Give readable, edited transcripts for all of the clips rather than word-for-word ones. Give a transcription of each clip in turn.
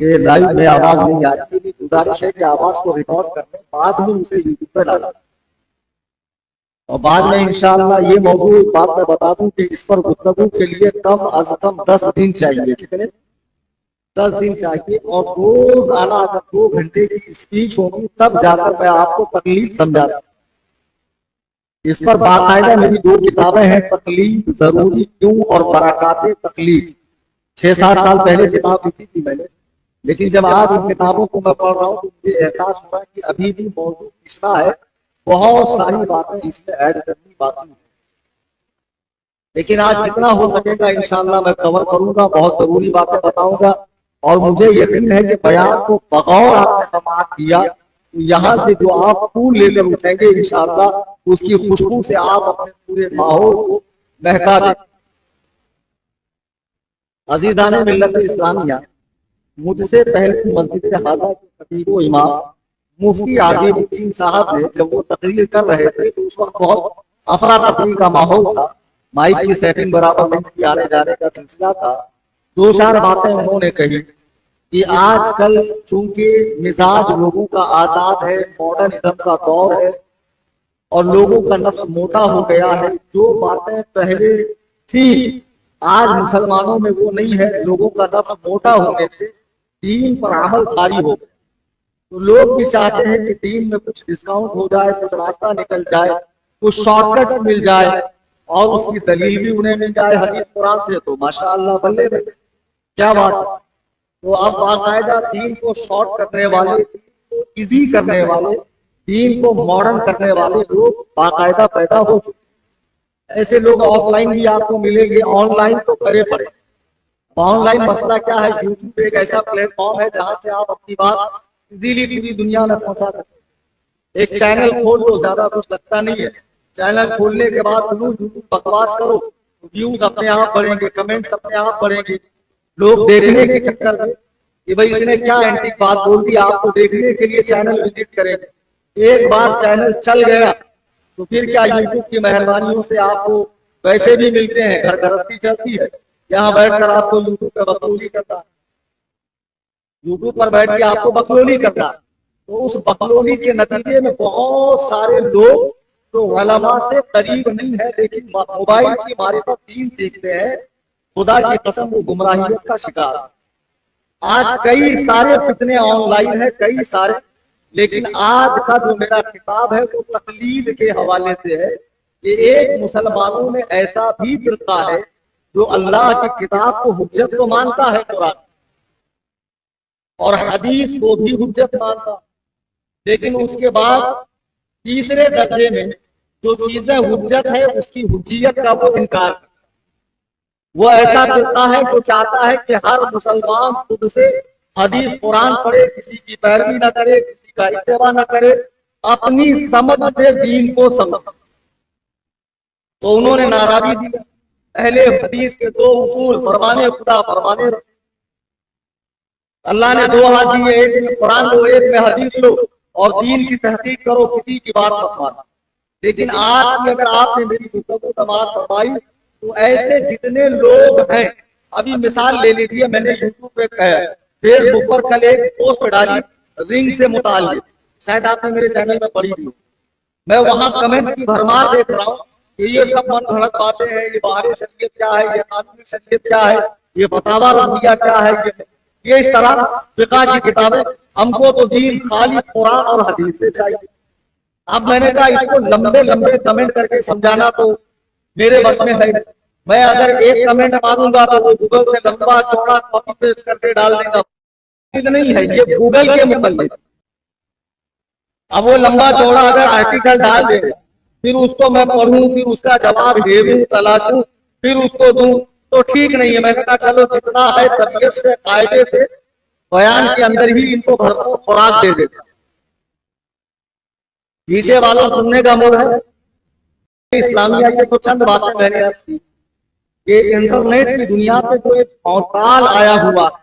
कि लाइव में आवाज नहीं आ रही, गुजारिश है कि आवाज को रिकॉर्ड करने बाद में उसे यूट्यूब पर डाला और बाद में इंशाअल्लाह ये मौजूद एक बात मैं बता दूं कि इस पर गुफ्तगू के लिए कम अज कम 10 दिन चाहिए। कितने? 10 दिन चाहिए। और रोजाना अगर 2 घंटे की स्पीच होगी तब जाकर मैं आपको तकलीफ समझाता। इस पर बाकायदा मेरी 2 किताबें हैं, तकलीफ जरूरी क्यों और बरकाते तकलीफ। 6-7 साल पहले किताब लिखी थी मैंने, लेकिन जब आज उन किताबों को मैं पढ़ रहा हूँ तो मुझे एहसास हुआ कि अभी भी मौजूद पिछड़ा है, बहुत सारी बातें इसमें ऐड करनी बाकी है। लेकिन आज जितना हो सकेगा इंशाअल्लाह मैं कवर करूंगा, बहुत जरूरी बातें बताऊंगा। और मुझे यकीन है कि बयान को बगौर आपने समाप्त किया तो यहाँ से जो आप फूल लेकर उठेंगे इंशाअल्लाह उसकी खुशबू से आप अपने पूरे माहौल को महका दें। अजीज़ाने मिल्लत इस्लामिया, मुझसे पहले मस्जिद हाजा के खतीब इमाम मुफ्ती आदिमुद्दीन साहब ने जब वो तकरीर कर रहे थे तो उस वक्त बहुत अफरा तफरी का माहौल था, माइक की सेटिंग बराबर नहीं थी, आने जाने का सिलसिला था। 2-4 बातें उन्होंने कही कि आजकल चूंकि मिजाज लोगों का आजाद है, मॉडर्निज्म का दौर है और लोगों का नफ्स मोटा हो गया है, जो बातें पहले थी आज मुसलमानों में वो नहीं है। लोगों का नफ्स मोटा होने से दीन पर अमल भारी हो गया, तो लोग भी चाहते हैं कि दीन में कुछ डिस्काउंट हो जाए, कुछ रास्ता निकल जाए, कुछ शॉर्टकट मिल जाए और उसकी दलील भी उन्हें मिल जाए हदीस कुरान से। तो माशाअल्लाह बल्ले में क्या बात है। तो अब बाकायदा दीन को शॉर्ट करने वाले, दीन को इजी करने वाले, दीन को मॉडर्न करने वाले लोग बाकायदा पैदा हो चुके। ऐसे लोग ऑफलाइन भी आपको मिलेंगे, ऑनलाइन तो करे पड़े। ऑनलाइन मसला क्या है, यूट्यूब एक ऐसा प्लेटफॉर्म है जहां से आप अपनी बात इजीली पूरी दुनिया में पहुंचा सकते। एक चैनल खोल लो, ज्यादा कुछ लगता नहीं है। चैनल खोलने के बाद यूट्यूब बकवास करो, व्यूज अपने आप बढ़ेंगे, कमेंट्स अपने आप बढ़ेंगे। लोग देखने के चक्कर में कि भाई इसने क्या एंटीक बात बोल दी, आपको देखने के लिए चैनल विजिट करेंगे। एक बार चैनल चल गया तो फिर क्या यूट्यूब की मेहरबानियों से आपको पैसे भी मिलते हैं, घर गृहस्थी चलती है। यहाँ बैठकर आपको यूट्यूब पे बकलोली करता है, यूट्यूब पर बैठ के आपको बकलोली करता है। तो उस बकलोली के नतीजे में बहुत सारे लोग तो उलमा से करीब नहीं है, लेकिन मोबाइल की मारिफत दीन सीखते हैं, खुदा की कसम वो गुमराहियत का शिकार। आज कई सारे फितने ऑनलाइन है, कई सारे, लेकिन आज का जो मेरा किताब है वो तकलीद के हवाले से है कि एक मुसलमानों में ऐसा भी फिरका है जो अल्लाह की किताब को हुज्जत को मानता है, कुरान और हदीस को भी हुज्जत मानता, लेकिन उसके बाद तीसरे दर्जे में जो चीजें हुज्जत है उसकी हुज्जियत का वो इनकार करता। वो ऐसा फिरका है जो चाहता है कि हर मुसलमान खुद से हदीस कुरान पढ़े, किसी की पैरवी न करे, किसी का इत्तेबा न करे, अपनी समझ से दीन को समझ। तो उन्होंने नारा भी दिया, अहले हदीस के 2 उसूल, फरमाने खुदा फरमाने रसूल। अल्लाह ने 2 हाथ दिए, एक में कुरान लो, एक में हदीस लो और दीन की तहकीक करो, किसी की बात मत मानो। लेकिन आज की अगर आपने मेरी गुफ्तगू समाप्त फरमाई तो ऐसे जितने लोग हैं, अभी मिसाल ले लीजिए, मैंने यूट्यूब पे फेसबुक पर कल एक पोस्ट डाली रिंग से मुताल्लिक, शायद आपने मेरे चैनल में पढ़ी भी। मैं वहां कमेंट की भरमार देख रहा हूँ कि ये सब मन घड़त बातें हैं, ये बाहरी शरीयत क्या है, ये कानूनी शरीयत क्या है, ये फतावा रबिया क्या है, ये इस तरह फिक़ह की किताबें। हमको तो दीन खाली कुरान और हदीस से चाहिए। अब मैंने कहा इसको लंबे लंबे कमेंट करके समझाना तो मेरे बस में है। मैं अगर एक कमेंट मारूंगा तो वो गूगल से लंबा चौड़ा कॉपी पेस्ट करके डाल देगा, नहीं है ये गूगल के मुताल्लिक। अब वो लंबा चौड़ा अगर आर्टिकल डाल दे, फिर उसको मैं पढ़ूं, फिर उसका जवाब ढूंढूं, तलाशूं, फिर उसको दूं, तो ठीक नहीं है। मैंने कहा चलो जितना है तबीयत से, कायदे से, बयान के अंदर ही इनको भरपूर खुराक दे देते। पीछे वालों सुनने का मूड है। इस्लामिया के तो चंद बातें मैंने अर्ज की कि इंटरनेट की दुनिया पे जो एक भौकाल आया हुआ है,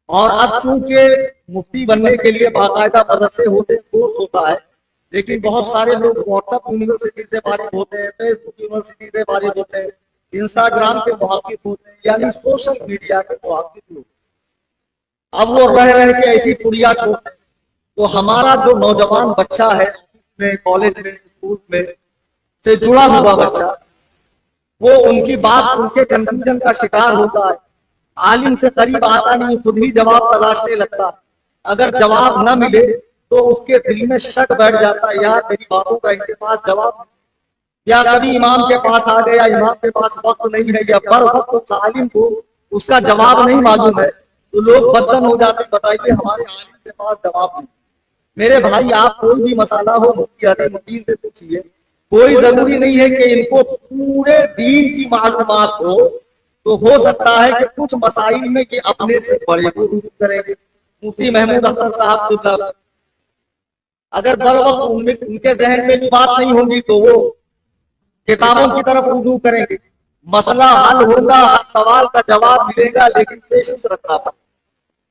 और अब चूंकि मुफ्ती बनने के लिए बाकायदा मदरसे होते हैं, कोर्स होता है, लेकिन बहुत सारे लोग व्हाट्सएप यूनिवर्सिटी से फारिग होते हैं, फेसबुक यूनिवर्सिटी से फारिग होते हैं, इंस्टाग्राम से मुहाकिम होते हैं, यानी सोशल मीडिया के मुहाकिम होते हैं। अब वो रह रह के ऐसी पुड़िया छोड़ते। तो हमारा जो नौजवान बच्चा है में, कॉलेज में, स्कूल में से जुड़ा हुआ बच्चा, वो उनकी बात सुन के कंफ्यूजन का शिकार होता है, आलिम से करीब आता नहीं, खुद ही जवाब तलाशने लगता है। अगर जवाब न मिले तो उसके दिल में शक बैठ जाता है, यार मेरी बातों का इनके पास जवाब नहीं। या कभी इमाम के पास आ गया, इमाम के पास वक्त नहीं है, या बर वक्त उस आलिम को उसका जवाब नहीं मालूम है, तो लोग बदतन हो जाते, बताइए हमारे आलिम के पास जवाब नहीं। मेरे भाई, आप कोई भी मसाला हो मुफ्ती अजीमुद्दीन से पूछिए। कोई जरूरी नहीं है कि इनको पूरे दीन की मालूमात हो सकता है कि कुछ मसाइल में कि अपने से बड़े को रुजू करेंगे। मुफ्ती महमूद अख्तर साहब, अगर बर वक्त उनके जहन में भी बात नहीं होगी तो वो किताबों की तरफ रुजू करेंगे, मसला हल होगा, सवाल का जवाब मिलेगा, लेकिन पेशेंस रखना पड़ेगा,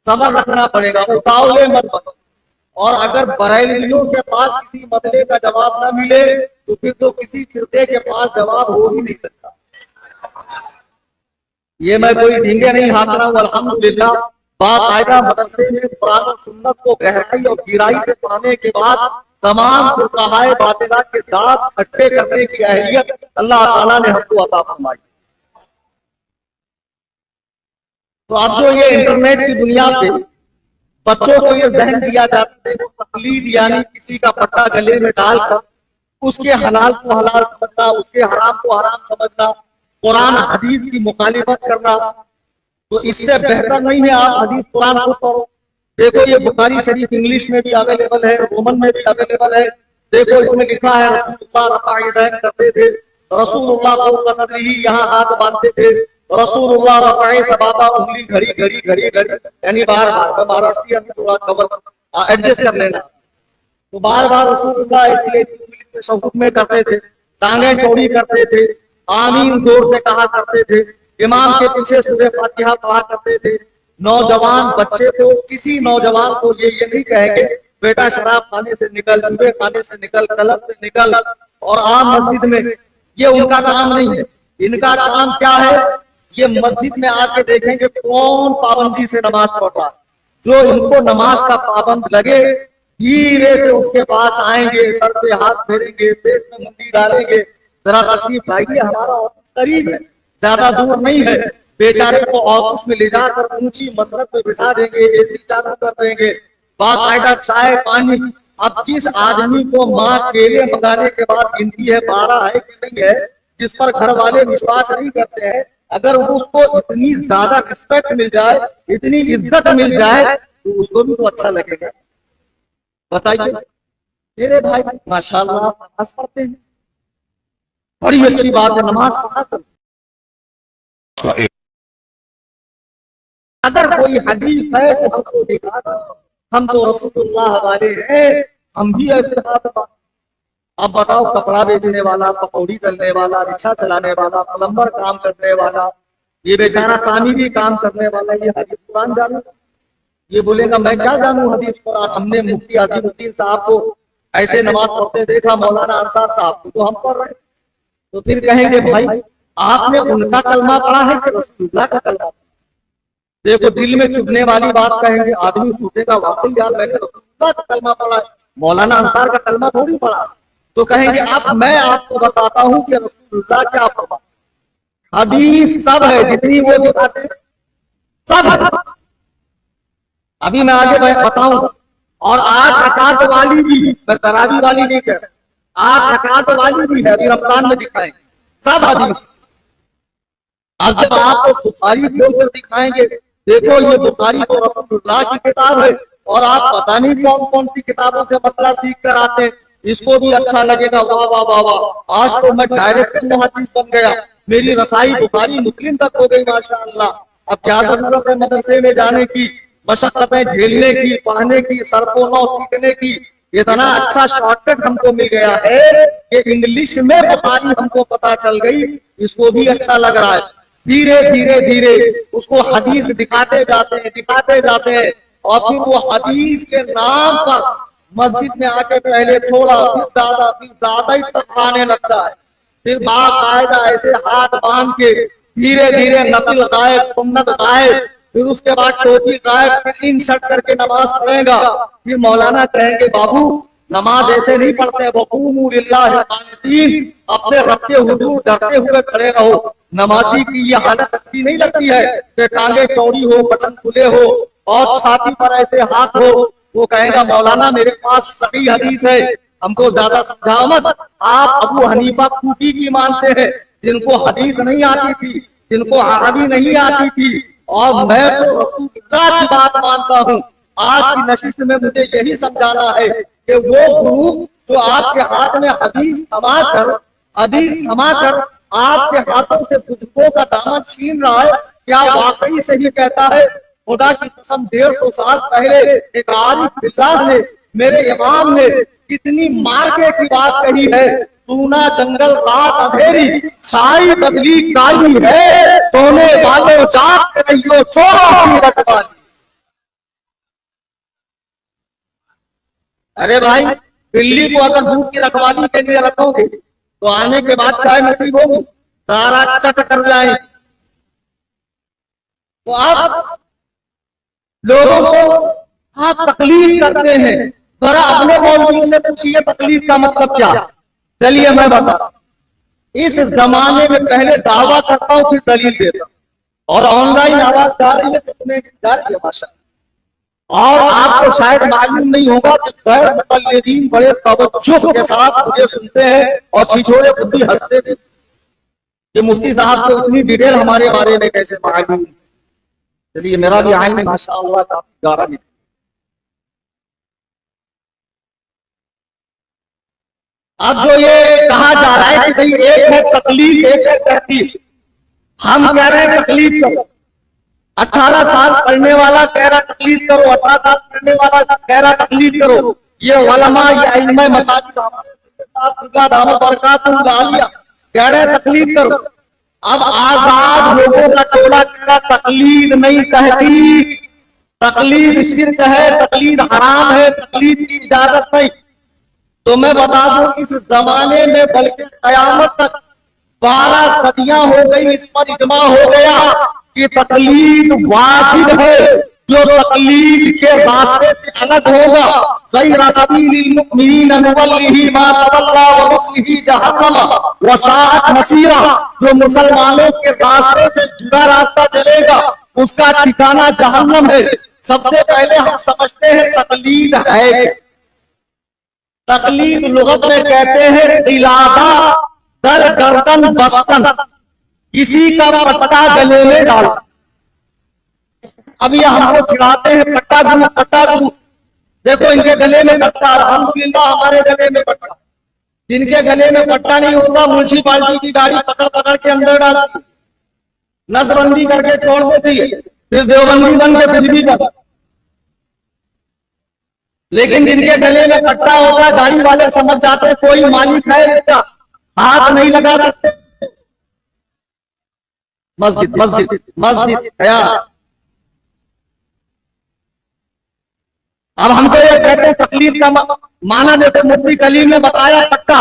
सब्र रखना पड़ेगा, उतावले मत बनो। और अगर बरेलवियों के पास किसी मसले का जवाब ना मिले तो फिर तो किसी फिरके के पास जवाब हो ही नहीं सकता। ये मैं कोई ढींगे नहीं हाथ रहा हूँ, अल्हम्दुलिल्लाह बाकायदा मदरसे में कुरान और सुन्नत को गहराई और गहराई से पढ़ने के बाद तमाम फुक़हाए बातिला के दांत खट्टे करने की अहलियत अल्लाह ताला ने हमको अता फरमाई। तो अब जो ये इंटरनेट की दुनिया पे बच्चों को ये जहन दिया जाता है, तकलीद यानी किसी का पट्टा गले में डालकर उसके हलाल को हलाल समझना, उसके हराम को हराम समझना, कुरान हदीस की मुखालिफत करना, तो इससे बेहतर नहीं है आप हदीस कुरान को पढ़ो। देखो ये बुखारी शरीफ इंग्लिश में भी अवेलेबल है, रोमन में भी अवेलेबल है। देखो इसमें लिखा है रसूलुल्लाह रफ़ा यदैन करते थे, रसूलुल्लाह को सदरी ही यहाँ हाथ बांधते थे, रसूलुल्लाह रफ़ा सबाबा उंगली घड़ी घड़ी घड़ी घड़ी, यानी बार बार महाराष्ट्र थोड़ा कवर एडजस्ट कर लेना। तो बार बार रसूलुल्लाह इसलिए शौक में करते थे, टांगे चौड़ी करते थे, आमीन जोर से कहा करते थे, इमाम के पीछे सूरह फातिहा पढ़ा करते थे। नौजवान बच्चे को, किसी नौजवान को ये नहीं कहेंगे बेटा शराब खाने से निकल, जुए खाने से निकल, क्लब से निकल और आम मस्जिद में, ये उनका काम नहीं है। इनका काम क्या है, ये मस्जिद में आके देखेंगे कौन पाबंदी से नमाज पढ़ रहा है। जो इनको नमाज का पाबंद लगे धीरे से उसके पास आएंगे, सर पे हाथ फेरेंगे, पेट में मुंडी डालेंगे, जरा तशरीफ लाइए, हमारा ऑफिस करीब है, ज्यादा दूर नहीं है। बेचारे को ऑफिस में ले जाकर ऊंची मसरत पे बिठा देंगे, एसी चालू कर देंगे, बाकायदा चाय पानी। अब जिस आदमी को माँ केले मंगाने के बाद गिनती है 12 है कि नहीं है, जिस पर घर वाले विश्वास नहीं करते हैं, अगर उसको इतनी ज्यादा रिस्पेक्ट मिल जाए, इतनी इज्जत मिल जाए, तो उसको भी तो अच्छा लगेगा। बताइए मेरे भाई, माशाल्लाह नमाज पढ़ते हैं, बड़ी अच्छी बात है, नमाज पढ़ा कर। अगर कोई हदीस है तो हमको दिखा दो, हम तो रसूलुल्लाह वाले हैं, हम भी ऐसे बात। अब बताओ, कपड़ा बेचने वाला, पकौड़ी तलने वाला, रिक्शा चलाने वाला, प्लम्बर काम करने वाला, ये बेचारा तामीरी काम करने वाला, ये हदीस कुरान जाने, ये बोलेगा मैं क्या जानूं हदीस कुरान। हमने मुफ्ती अजीमुद्दीन साहब को ऐसे नमाज पढ़ते देखा, मौलाना अंसार साहब को तो हम पढ़ रहे। तो फिर कहेंगे भाई आपने उनका कलमा पढ़ा है कि रसूलुल्लाह का कलमा? देखो दिल में चुभने वाली बात कहेंगे, आदमी सोचेगा वाकई यार मैंने रसूलुल्लाह का कलमा पढ़ा है, मौलाना अंसार का कलमा थोड़ी पढ़ा। तो कहेंगे अब मैं आपको बताता हूँ कि रसूलुल्लाह क्या फरमा। हदीस सब है, जितनी वो दिखाते सब है। अभी मैं आगे बताऊंगा। और 8 रकात वाली भी, मैं तरावी वाली नहीं कह रहा, 8 रकात वाली भी है, अभी रमजान में दिखाएंगे सब हदीस। अब जब आपको बुखारी खोलकर दिखाएंगे, देखो ये बुखारी तो रसूलुल्लाह की किताब है, और आप पता नहीं कौन कौन सी किताबों से मसला सीख कर आते हैं, इसको भी अच्छा लगेगा, वाह वाह वाह वाह, आज तो मैं डायरेक्ट मुहद्दिस बन गया, मेरी रसाई बुखारी मुस्लिम तक हो गई माशाअल्लाह। अब क्या जरूरत है मदरसे में जाने की, मशक्कतें झेलने की, पढ़ने की, सरपोनों सीखने की। इतना अच्छा शॉर्टकट हमको मिल गया है कि इंग्लिश में बुखारी हमको पता चल गई, इसको भी अच्छा लग रहा है। धीरे धीरे धीरे उसको हदीस दिखाते जाते हैं, और फिर वो हदीस के नाम पर मस्जिद में आके पहले थोड़ा, फिर ज्यादा ही तकराने लगता है। फिर बाकायदा ऐसे हाथ बांध के धीरे धीरे नफिल गायब, सुन्नत गायब, फिर उसके बाद टोपी गायब, फिर इन शर्ट करके नमाज पढ़ेगा। फिर मौलाना कहेंगे बाबू नमाज ऐसे नहीं पढ़ते, वक़ूमू लिल्लाहि क़ानितीन, अपने रब के हुजूर डरते हुए खड़े रहो। नमाजी की ये हालत अच्छी नहीं लगती है कि टांगे चौड़ी हो, बटन खुले हो और छाती पर ऐसे हाथ हो। वो कहेगा मौलाना मेरे पास सही हदीस है, हमको ज्यादा समझाओ मत। आप अबू हनीफा कूफी की मानते हैं, जिनको हदीस नहीं आती थी, जिनको अरबी नहीं आती थी, और मैं तो रसूलुल्लाह की बात मानता हूँ। आज की नशिस्त में मुझे यही समझाना है कि वो गुरु जो आपके हाथ में हदीस थमा कर आपके हाथों से बुजुर्गों का दामन छीन रहा है, क्या वाकई सही कहता है? खुदा की कसम 150 साल पहले एक आरिफ बिल्लाह ने, मेरे इमाम ने कितनी मार्के की बात कही है। सूना जंगल रात अंधेरी, छाई बदली काली है, सोने वालों जाग रहियो चोरों की रखवाली। अरे भाई, बिल्ली को अगर दूध की रखवाली के लिए रखोगे तो आने के बाद चाय नसीब होगी, सारा चट कर जाए। तो आप लोगों को आप तकलीफ करते हैं, जरा अपने मौलवियों से पूछिए तकलीफ का मतलब क्या। चलिए मैं बता, इस जमाने में पहले दावा करता हूं फिर दलील देता हूं, और ऑनलाइन आवाज जा रही है तो तुम्हें जा रही है भाषा। और आपको शायद मालूम नहीं होगा कि गैर मुतल्लिदीन बड़े तवज्जुह के साथ मुझे सुनते हैं और छिछोरे बुद्धि हंसते थे कि मुफ्ती साहब को इतनी डिटेल हमारे बारे में कैसे मालूम। चलिए मेरा भी आइन में माशाअल्लाह काफी गारा निकला। अब जो ये कहा जा रहा है कि भाई एक है तकलीफ, एक है तरतीब, हम कह रहे हैं तकलीफ करो। 18 साल पढ़ने वाला कह रहा तकलीफ करो, 18 साल पढ़ने वाला कह रहा तकलीफ करो। ये उलमा, ये इल्म मसाजिद कह रहे तकलीफ करो। अब आजाद लोगों का टोला कह रहा तकलीद नहीं तहकीक, तकलीद शिर्क है, तकलीद हराम है, तकलीद की इजाजत नहीं। तो मैं बता दूं इस जमाने में बल्कि कयामत तक 12 सदियां हो गई, इस पर इजमा हो गया कि तकलीद वाजिब है। जो तकलीद के रास्ते से अलग होगा, गैर सबीलिल मुमिनीन नुवल्लिही मा तवल्ला व नुस्लिही जहन्नम व साअत मसीरा, जो मुसलमानों के रास्ते से जुड़ा रास्ता चलेगा उसका ठिकाना जहन्नम है। सबसे पहले हम समझते हैं तकलीद है। तकलीद लुगत में कहते हैं इलादा दर गर्दन बस्तन, किसी का पट्टा गले में डाल। अब ये हमको चिढ़ाते हैं पट्टा गुरु, पट्टा गुरु। देखो इनके गले में पट्टा, अल्हम्दुलिल्लाह हमारे गले में पट्टा। जिनके गले में पट्टा नहीं होता म्युनिसिपालिटी की गाड़ी पकड़ पकड़ के अंदर डालती, नसबंदी करके छोड़ देती है, फिर देवबंदी बन के फिर भी कर। लेकिन जिनके गले में पट्टा होता गाड़ी वाले समझ जाते हैं कोई मालिक है इसका, हाथ नहीं लगा सकते। मस्जिद मस्जिद मस्जिद गया। अब हमको ये कहते हैं तकलीफ का माना, जैसे मुफ्ती कलीम ने बताया पट्टा,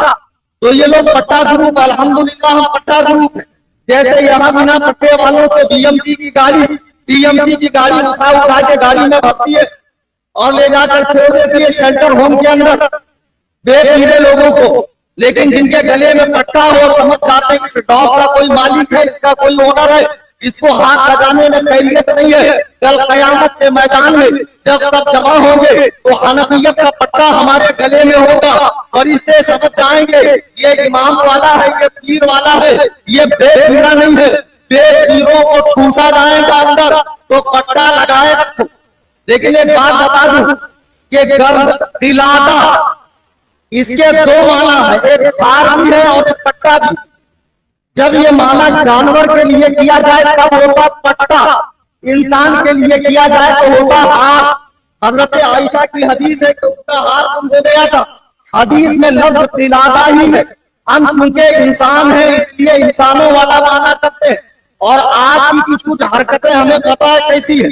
तो ये लोग पट्टा गुरु, अल्हम्दुलिल्लाह हम पट्टा गुरु। जैसे यहाँ बिना पट्टे वालों को बीएमसी की गाड़ी, टीएमसी की गाड़ी उठा उठा के गाड़ी में भरती है और ले जाकर छोड़ देती है शेल्टर होम के अंदर बेपीरे लोगों को। लेकिन जिनके गले में पट्टा हो समझ जाते हैं कि डॉग का कोई मालिक है, इसका कोई ओनर है, इसको हाथ लगाने में खैरियत नहीं है। कल कयामत के मैदान में जब सब जमा होंगे तो हनफियत का पट्टा हमारे गले में होगा। फरिश्ते समझ जाएंगे ये इमाम वाला है, ये पीर वाला है, ये बेपीरा नहीं है। बेपीरों को ठूसा जाएगा अंदर तो पट्टा लगाए रखो। लेकिन एक बात बता दूं कि गर्द दिलादा इसके 2 माना है, एक हार भी है और एक पट्टा भी। जब ये माना जानवर के लिए किया जाए तब होगा पट्टा, इंसान के लिए किया जाए तो होगा हार। हजरत आयशा की हदीस है कि उसका हार गुम हो गया था। हदीस में लफ्ज दिलादा ही है। हम चूंकि इंसान है इसलिए इंसानों वाला माना करते हैं, और आज की कुछ कुछ हरकतें हमें पता है कैसी है।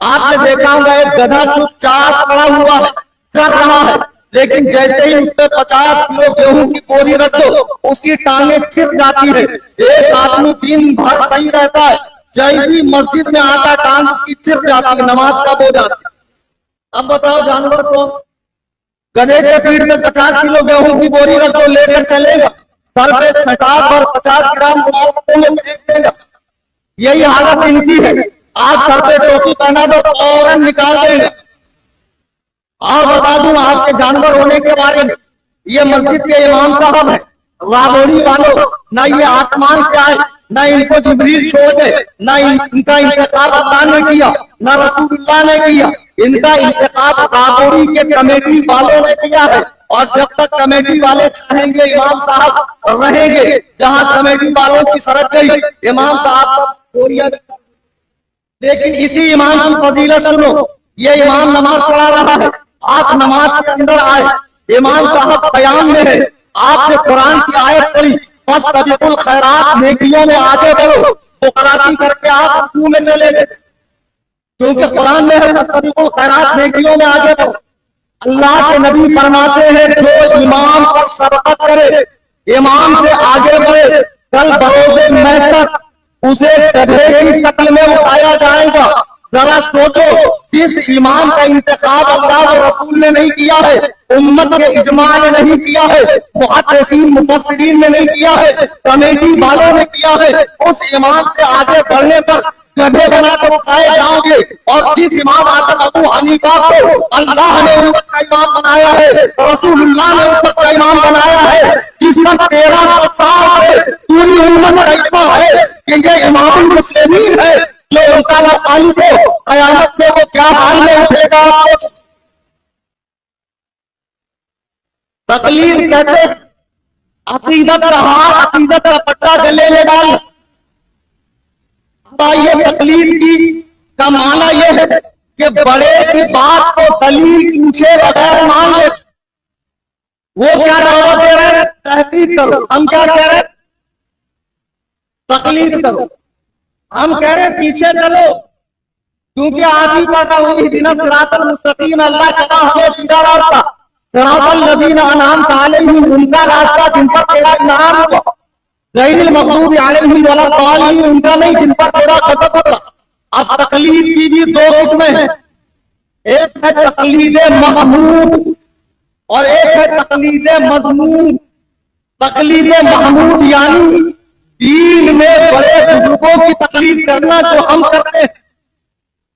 आपने देखा होगा एक गधा चुपचाप खड़ा हुआ है, चल रहा है, लेकिन जैसे ही उस पर 50 किलो गेहूं की बोरी रख दो उसकी टांगे छिप जाती है। एक आदमी दिन भर सही रहता है, जैसी मस्जिद में आता टांग उसकी चिर जाती, नमाज कब हो जाती। अब बताओ जानवर को गधे के पीठ में 50 किलो गेहूं की बोरी रख दो, लेकर चलेगा, सर पे छटाक और 50 ग्राम फेंक देगा। यही हालत इनकी है। आज सर पे टोपी पहना दो तो फौरन निकाल देगा। और बता दूं आपके जानवर होने के बारे में, ये मस्जिद के इमाम साहब है, राबोड़ी वालों, ना ये आसमान से आए, ना इनको जिब्रील छोड़ दे, ना इनका इंतखाब अल्लाह ने किया, ना रसूलुल्लाह ने किया। इनका इंतखाब राबोड़ी के कमेटी वालों ने किया है। और जब तक कमेटी वाले चाहेंगे इमाम साहब रहेंगे। जहां कमेटी वालों की सड़क गई, इमाम साहब का बोरिया। लेकिन इसी इमाम की फजीलत सुनो, ये इमाम नमाज पढ़ा रहा है, आप नमाज के अंदर आए, इमाम साहब कयाम में है, आपने कुरान की आयत पढ़ी, बस तबीकुल खैरात नेकियों में आगे बढ़ो, तो कराची करके आप रुकू में चले गए, क्योंकि कुरान में है बस तबीकुल खैरात नेकियों में आगे बढ़ो। अल्लाह के नबी फरमाते हैं जो इमाम पर सबकत करे, इमाम से आगे बढ़े, कल बरोज़े महशर उसे गधे की शक्ल में उठाया जाएगा। जरा सोचो, जिस इमाम का इंतखाब अल्लाह और रसूल ने नहीं किया है, उम्मत के इजमा ने नहीं किया है, मुहद्दिसीन मुफस्सिरीन ने नहीं किया है, कमेटी वालों ने किया है, उस इमाम से आगे बढ़ने पर गधे बनाकर उठाए जाओगे। और जिस इमाम आजम अबू हनीफा को अल्लाह ने उम्मत का इमाम बनाया है, रसूलुल्लाह ने उम्मत का इमाम बनाया है, जिस पर 13 साल से पूरी उम्मत का इज्मा है कि ये इमामुल मुस्लिमीन है, जो उनका लड़ाई को कयामत में वो क्या हाल में उठेगा। तकलीफ कहते अकीदत का हार, अकीदत का पट्टा गले में डाल। ये तकलीफ की का माना यह है कि बड़े की बात को दलील पूछे बगैर मान ले। वो क्या दावा दे रहे हैं, तहकीक करो, हम क्या कह रहे हैं, तकलीफ करो। हम कह रहे हैं पीछे चलो, क्योंकि आप ही पता हुई दिन सिरातल मुस्तकीम, अल्लाह चला हमें सीधा रास्ता, सिरातल नबीना अनअमत अलैहिम, उनका रास्ता जिन पर तेरा इनाम हुआ, गैरिल मग़दूबि अलैहिम वला ज़ालिमीन, उनका नहीं जिन पर तेरा गज़ब हुआ। अब तकलीफ की भी दो किस्में हैं, एक है तकलीद महमूद और एक है तकलीद मज़मूम। तकलीद महमूद यानी दीन में बड़े बुजुर्गों की तकलीफ करना जो हम करते हैं,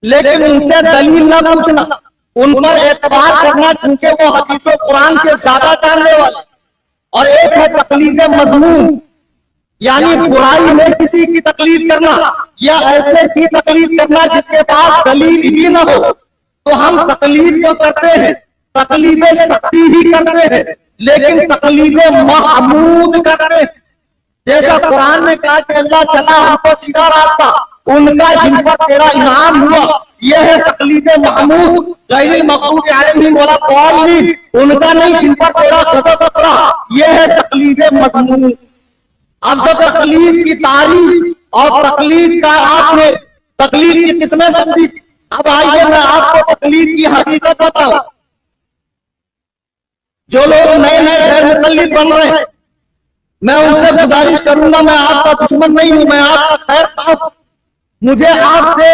लेकिन उनसे दलील न पूछना, उन पर एतबार करना क्योंकि वो हदीस और कुरान के ज्यादा जानने वाले। और एक है तकलीद मज़मूम यानी बुराई में किसी की तकलीफ करना या ऐसे की तकलीफ करना जिसके पास दलील ही न हो, तो हम तकलीफ तो करते हैं, तकलीफ शक्ति ही करते हैं, लेकिन तकलीफ महमूद करते हैं। जैसा कुरान ने कहा कि अल्लाह चला हमको सीधा रास्ता, उनका जिन पर तेरा इनाम हुआ, यह है तकलीफ महमूद। गैरिल मग़दूबि अलैहिम वला ज़ालिमीन, उनका नहीं जिन पर तेरा गज़ब उतरा, यह है तकलीफ मज़मूम। अब जब तकलीफ की तारीफ और तकलीफ का आपने तकलीफ की किस्में समझी, अब आइए मैं आपको तकलीफ की हकीकत बताऊं। जो लोग नए नए गैर मुक़ल्लिद बन रहे हैं, मैं उनसे गुजारिश करूंगा, मैं आपका दुश्मन नहीं हूं, मैं आपका खैर खां, मुझे आपसे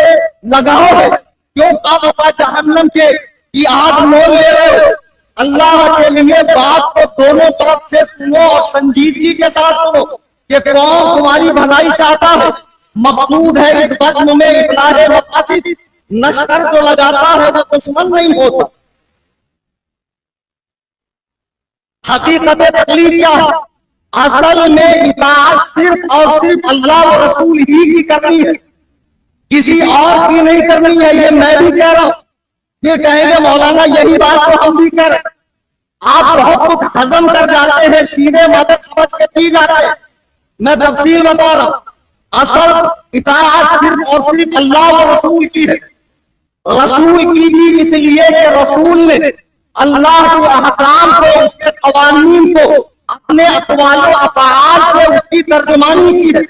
लगाव है। क्यों आप जहन्नम के की आग मोल ले रहे हो? अल्लाह के लिए बात को दोनों तरफ से सुनो और संजीदगी के साथ सुनो कि कौन तुम्हारी भलाई चाहता है। मकसूद है इस बज़्म में इस्लाह मक़ासिद, नश्तर जो लगाता है वो दुश्मन नहीं होता। हकीकत तकलीफ क्या है? असल में इताअत सिर्फ और सिर्फ अल्लाह और रसूल ही की करनी है, किसी और की नहीं करनी है। ये मैं भी कह रहा हूं, ये कहेंगे मौलाना यही बात तो हम भी कह रहे हैं। आप बहुत कुछ हजम कर जाते हैं, सीधे मदद समझ के पी जाते हैं। मैं तफसील बता रहा हूं, असल इताअत सिर्फ और सिर्फ अल्लाह और रसूल की है। रसूल की भी इसलिए कि रसूल ने अल्लाह के अहकाम को, उसके क़वानीन को अपने अक़वाल अफ़आल से उसकी तर्जुमानी की है,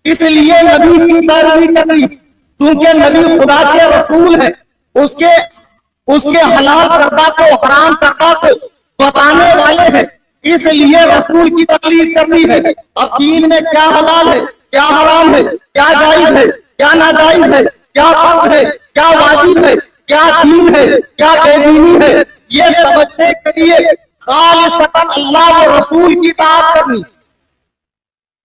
इसलिए नबी की पैरवी करनी, क्योंकि नबी खुदा के रसूल है, उसके हलाल करदा को, हराम करदा को बताने वाले हैं, इसलिए रसूल की तकलीफ करनी है। अब दीन में क्या हलाल है, क्या हराम है, क्या जायज है, क्या नाजायज है, क्या फर्ज है, क्या वाजिब है, क्या दीन है, क्या बेदीनी है, ये समझने के लिए खालिसतन अल्लाह और रसूल की इताअत करनी।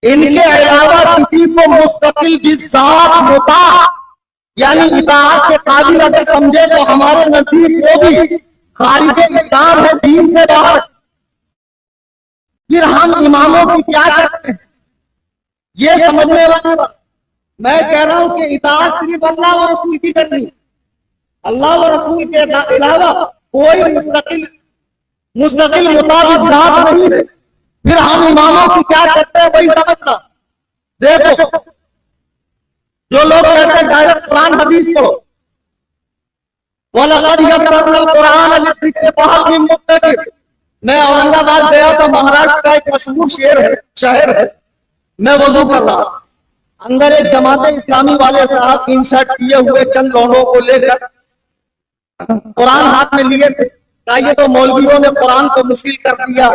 इनके अलावा किसी को मुस्तकिल बिज़ात मुताअ यानी इताअत के काबिल अगर समझे तो हमारे नजदीक वो भी खारिज इस्लाम है, दीन से बाहर। फिर हम इमामों की क्या करते हैं ये समझने वाला। मैं कह रहा हूं कि इताअत सिर्फ अल्लाह और रसूल की करनी, अल्लाह और रसूल के अलावा कोई मुस्तकिल मुताबिक जात नहीं है। फिर हम इमामों की क्या करते हैं वही समझना। देखो जो लोग कहते हैं डायरेक्ट कुरान हदीस पढ़ो, मैं औरंगाबाद गया तो महाराष्ट्र का एक मशहूर शहर है, मैं वजू कर रहा, अंदर एक जमात इस्लामी वाले साहब इन शर्ट किए हुए चंद लोगों को लेकर कुरान हाथ में लिए थे। ये तो मौलवियों ने कुरान को मुश्किल कर दिया,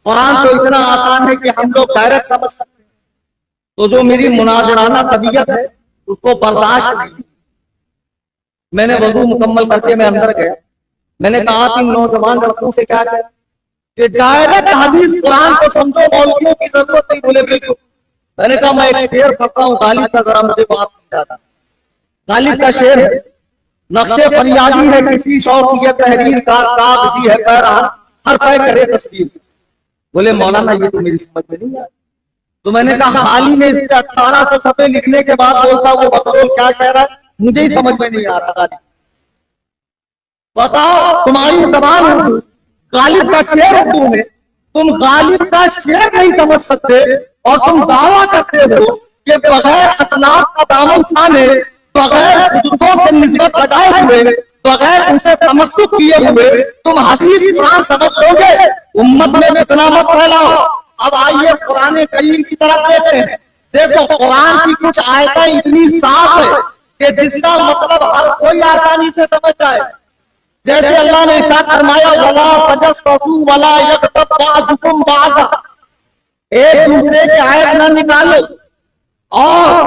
कुरान तो इतना आसान है कि हम लोग डायरेक्ट समझ सकते हैं। तो जो मेरी मुनाजराना तबीयत है उसको बर्दाश्त नहीं, मैंने वजू मुकम्मल करके मैं अंदर गया। मैंने कहा कि नौजवान लड़कों से क्या कहा कि डायरेक्ट हदीस कुरान को समझो, मौलवियों की जरूरत नहीं। बोले बिल्कुल। मैंने कहा मैं एक शेर पढ़ता हूँ गालिब का, जरा मुझे बात समझा था। गालिब का शेर है, नक्शे फरियादी है किसी शौक ये तहरीर का, कागजी है पैरान हर पै करे तस्वीर। बोले मौलाना ये तो मेरी समझ में नहीं आया। तो मैंने कहा हाल ही में इसके 1800 सफ़े लिखने के बाद बोलता वो बकरोल क्या कह रहा है मुझे ही समझ में नहीं आ रहा। बताओ तुम्हारी जबान उर्दू, गालिब का शेर उर्दू में, तुम गालिब का शेर नहीं समझ सकते और तुम दावा करते हो कि बगैर असलाफ का दामन थामे, बगैर बुजुर्गों से निस्बत लगाए हुए, बगैर उनसे तमस्सुक किए हुए तुम हदीस कुरान समझ लोगे। उम्मत में इतना मत फैलाओ। अब आइए कुरान करीम की तरफ देखते हैं। देखो कुरान की कुछ आयतें इतनी साफ है कि जिसका मतलब हर कोई आसानी से समझ जाए। जैसे अल्लाह ने इरशाद फरमाया वला तजस्ससू वला यग़तब बअदुकुम बअदा, एक दूसरे के आयत ना निकालो और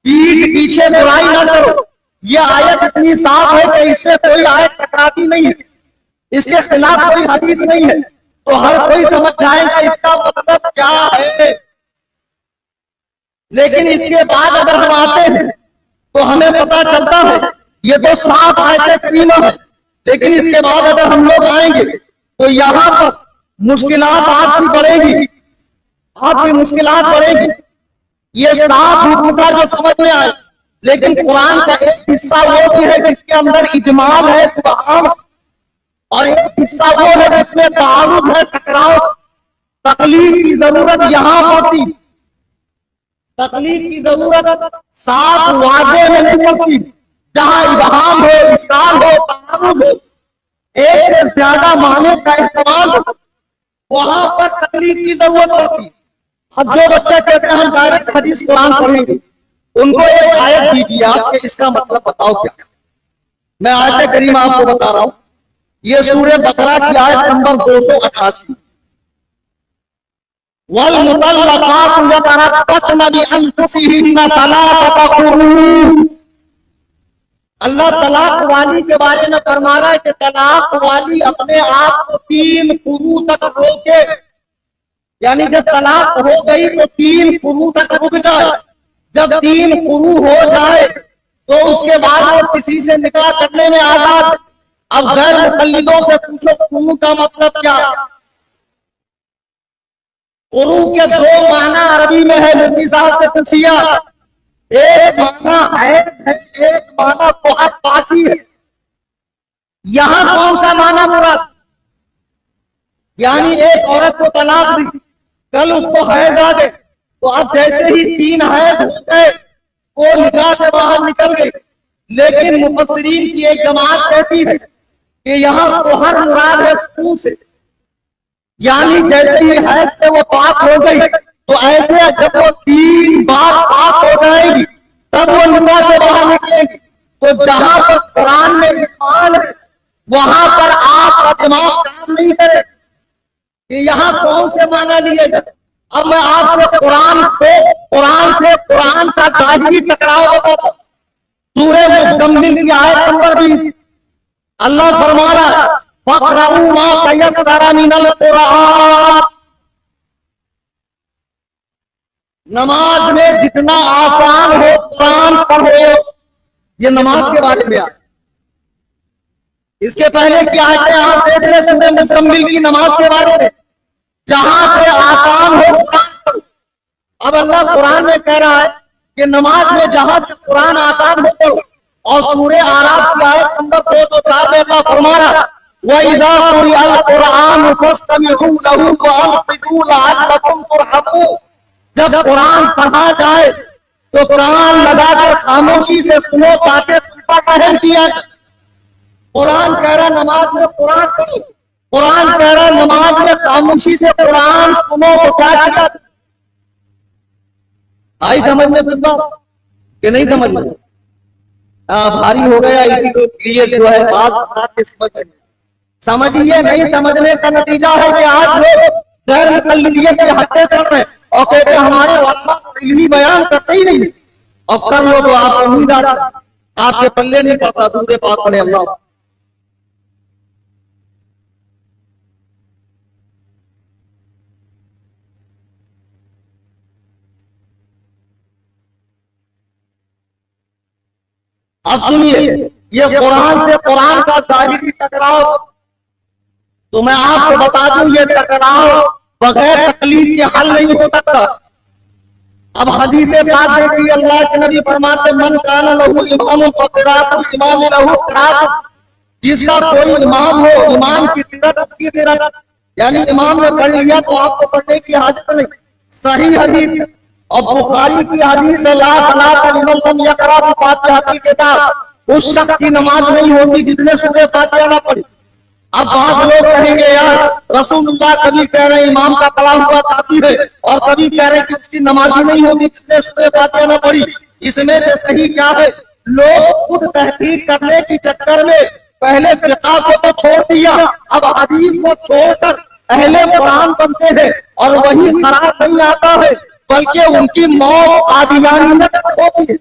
पीठ पीछे बुराई ना करो। यह आयत इतनी साफ है कि इससे कोई आयत टकराती नहीं है, इसके खिलाफ कोई हदीस नहीं है, तो हर कोई समझ जाएगा इसका मतलब क्या है। लेकिन इसके बाद अगर हम आते हैं तो हमें पता चलता है ये तो साफ आयत करीमा है, लेकिन इसके बाद अगर हम लोग आएंगे तो यहाँ पर मुश्किलात आपकी बढ़ेगी, आपकी मुश्किलात बढ़ेगी। ये साफ हुक्म जो समझ में आए, लेकिन कुरान का एक हिस्सा वो भी है जिसके अंदर इजमाल है सुभान, और एक हिस्सा वो है जिसमें तारुफ है, टकराव, तकलीफ की जरूरत यहाँ होती। तकलीफ की जरूरत साफ वादे में नहीं होती, जहां इबहाम हो, इश्काल हो, तारुफ हो, एक से ज्यादा माने का इस्तेमाल हो, वहां पर तकलीफ की जरूरत होती। अब जो बच्चे कहते हैं हम डायरेक्ट हदीस कुरान पढ़ेंगे, उनको एक आयत दीजिए आप कि इसका मतलब बताओ क्या। मैं आयत करीमा आपको बता रहा हूं, ये सूरह बकरा की आयत नंबर 288। वल मुतल्लक़ातु यतरब्बस्न बिअनफुसिहिन्ना सलासata क़ुरू। अल्लाह तलाक वाली के बारे में फरमा रहा है कि तलाक वाली अपने आप को 3 कुरू तक रोके, यानी जब तलाक हो गई तो 3 कुरू तक रुक जाए। जब 3 कुरू हो जाए तो उसके बाद वो किसी से निकाह करने में आजाद। अब गैर मुक़ल्लिदों से पूछो कुरू का मतलब क्या। कुरू के 2 माना अरबी में है, मुफ्ती साहब से पूछिए। एक माना है, एक माना बहुत बाकी है। यहां कौन सा माना मुराद, यानी एक औरत को तलाक दी, कल उसको हैज आ गए, तो अब जैसे ही 3 हैज हो गए वो निकाह से बाहर निकल गई। लेकिन मुफस्सिरीन की एक जमात कहती है कि यहाँ तोहर मुराद है खून से, यानी जैसे ही हैज से वो पाक हो गई तो ऐसे जब वो 3 बार पाक हो जाएगी तब वो निकाह से बाहर निकलेगी। तो जहां पर कुरान में ईमान है वहां पर आपका दिमाग काम नहीं करे कि यहाँ कौन से माना लिए जाए। अब मैं आपको कुरान से कुरान का जाहिरी टकराव बताता हूं। सूरह मुज़म्मिल की आयत नंबर 20 अल्लाह फरमा रहा फक़रऊ मा तयस्सरा मिनल कुरान, नमाज में जितना आसान हो कुरान पढ़ो। ये नमाज के बारे में आया। इसके पहले की आयतें आप देख रहे सूरह मुज़म्मिल की नमाज के बारे में, जहां से आसान हो कुरान पढ़ो। अब अल्लाह कुरान में कह रहा है कि नमाज में जहां से कुरान आसान हो पढ़ो। और सूरह आराफ की आयत नंबर 204 में अल्लाह फरमा रहा वइज़ा कुरिअल कुरान फस्तमिऊ लहू वअनसितू लअल्लकुम तुरहमून, जब कुरान पढ़ा जाए तो कान लगाकर खामोशी से सुनो ताकि तुम पर रहम किया जाए। कुरान कह रहा नमाज में कुरान पढ़ो, कुरान कह रहा नमाज में खामोशी से कुरान सुनो तो क्या किया। आई समझ में फिर बात कि नहीं समझ में? भारी हो गया, इसी को लिए जो है बात समझिए। नहीं समझने का नतीजा है कि आज लोग गैर मुक़ल्लिदियत के हत्या कर रहे हैं और कहते हैं हमारे उलमा इल्मी बयान करते ही नहीं। अब कर लो तो आप उम्मीद आपके पल्ले नहीं पड़ता। दूसरे पाक पड़े अल्लाह। अब सुनिए, ये कुरान से कुरान का ज़ाहिरी टकराव, तो मैं आपको बता दूं ये टकराव बगैर तकलीफ के हल नहीं हो सकता। अब हदीस पाक देखिए, अल्लाह के नबी फरमाते मन काना लहू इमामुन फक़िरातुल इमाम लहू क़िरात, जिसका कोई इमाम हो इमाम की तिरत उसकी तिरत, यानी इमाम ने पढ़ लिया तो आपको पढ़ने की हाजत नहीं। सही हदीस और बुखारी की हदीस है ला सलात लिमन लम यक़रा फ़ातिहातिल किताब, उस शख्स की नमाज नहीं होती जिसने सूरह फातिहा ना पढ़ी। अब बहुत लोग कहेंगे यार रसूलुल्लाह कभी कह रहे हैं इमाम का पढ़ा हुआ काफी है और कभी कह रहे हैं कि उसकी नमाज ही नहीं होगी जिसने सूरह फातिहा ना पढ़ी। इसमें से सही क्या है? लोग खुद तहकीक करने के चक्कर में पहले फिक़ा को तो छोड़ दिया, अब हदीस को छोड़कर अहले कुरान बनते हैं और वही खराब नहीं आता है, बल्कि उनकी मौत कादियानियत होती है।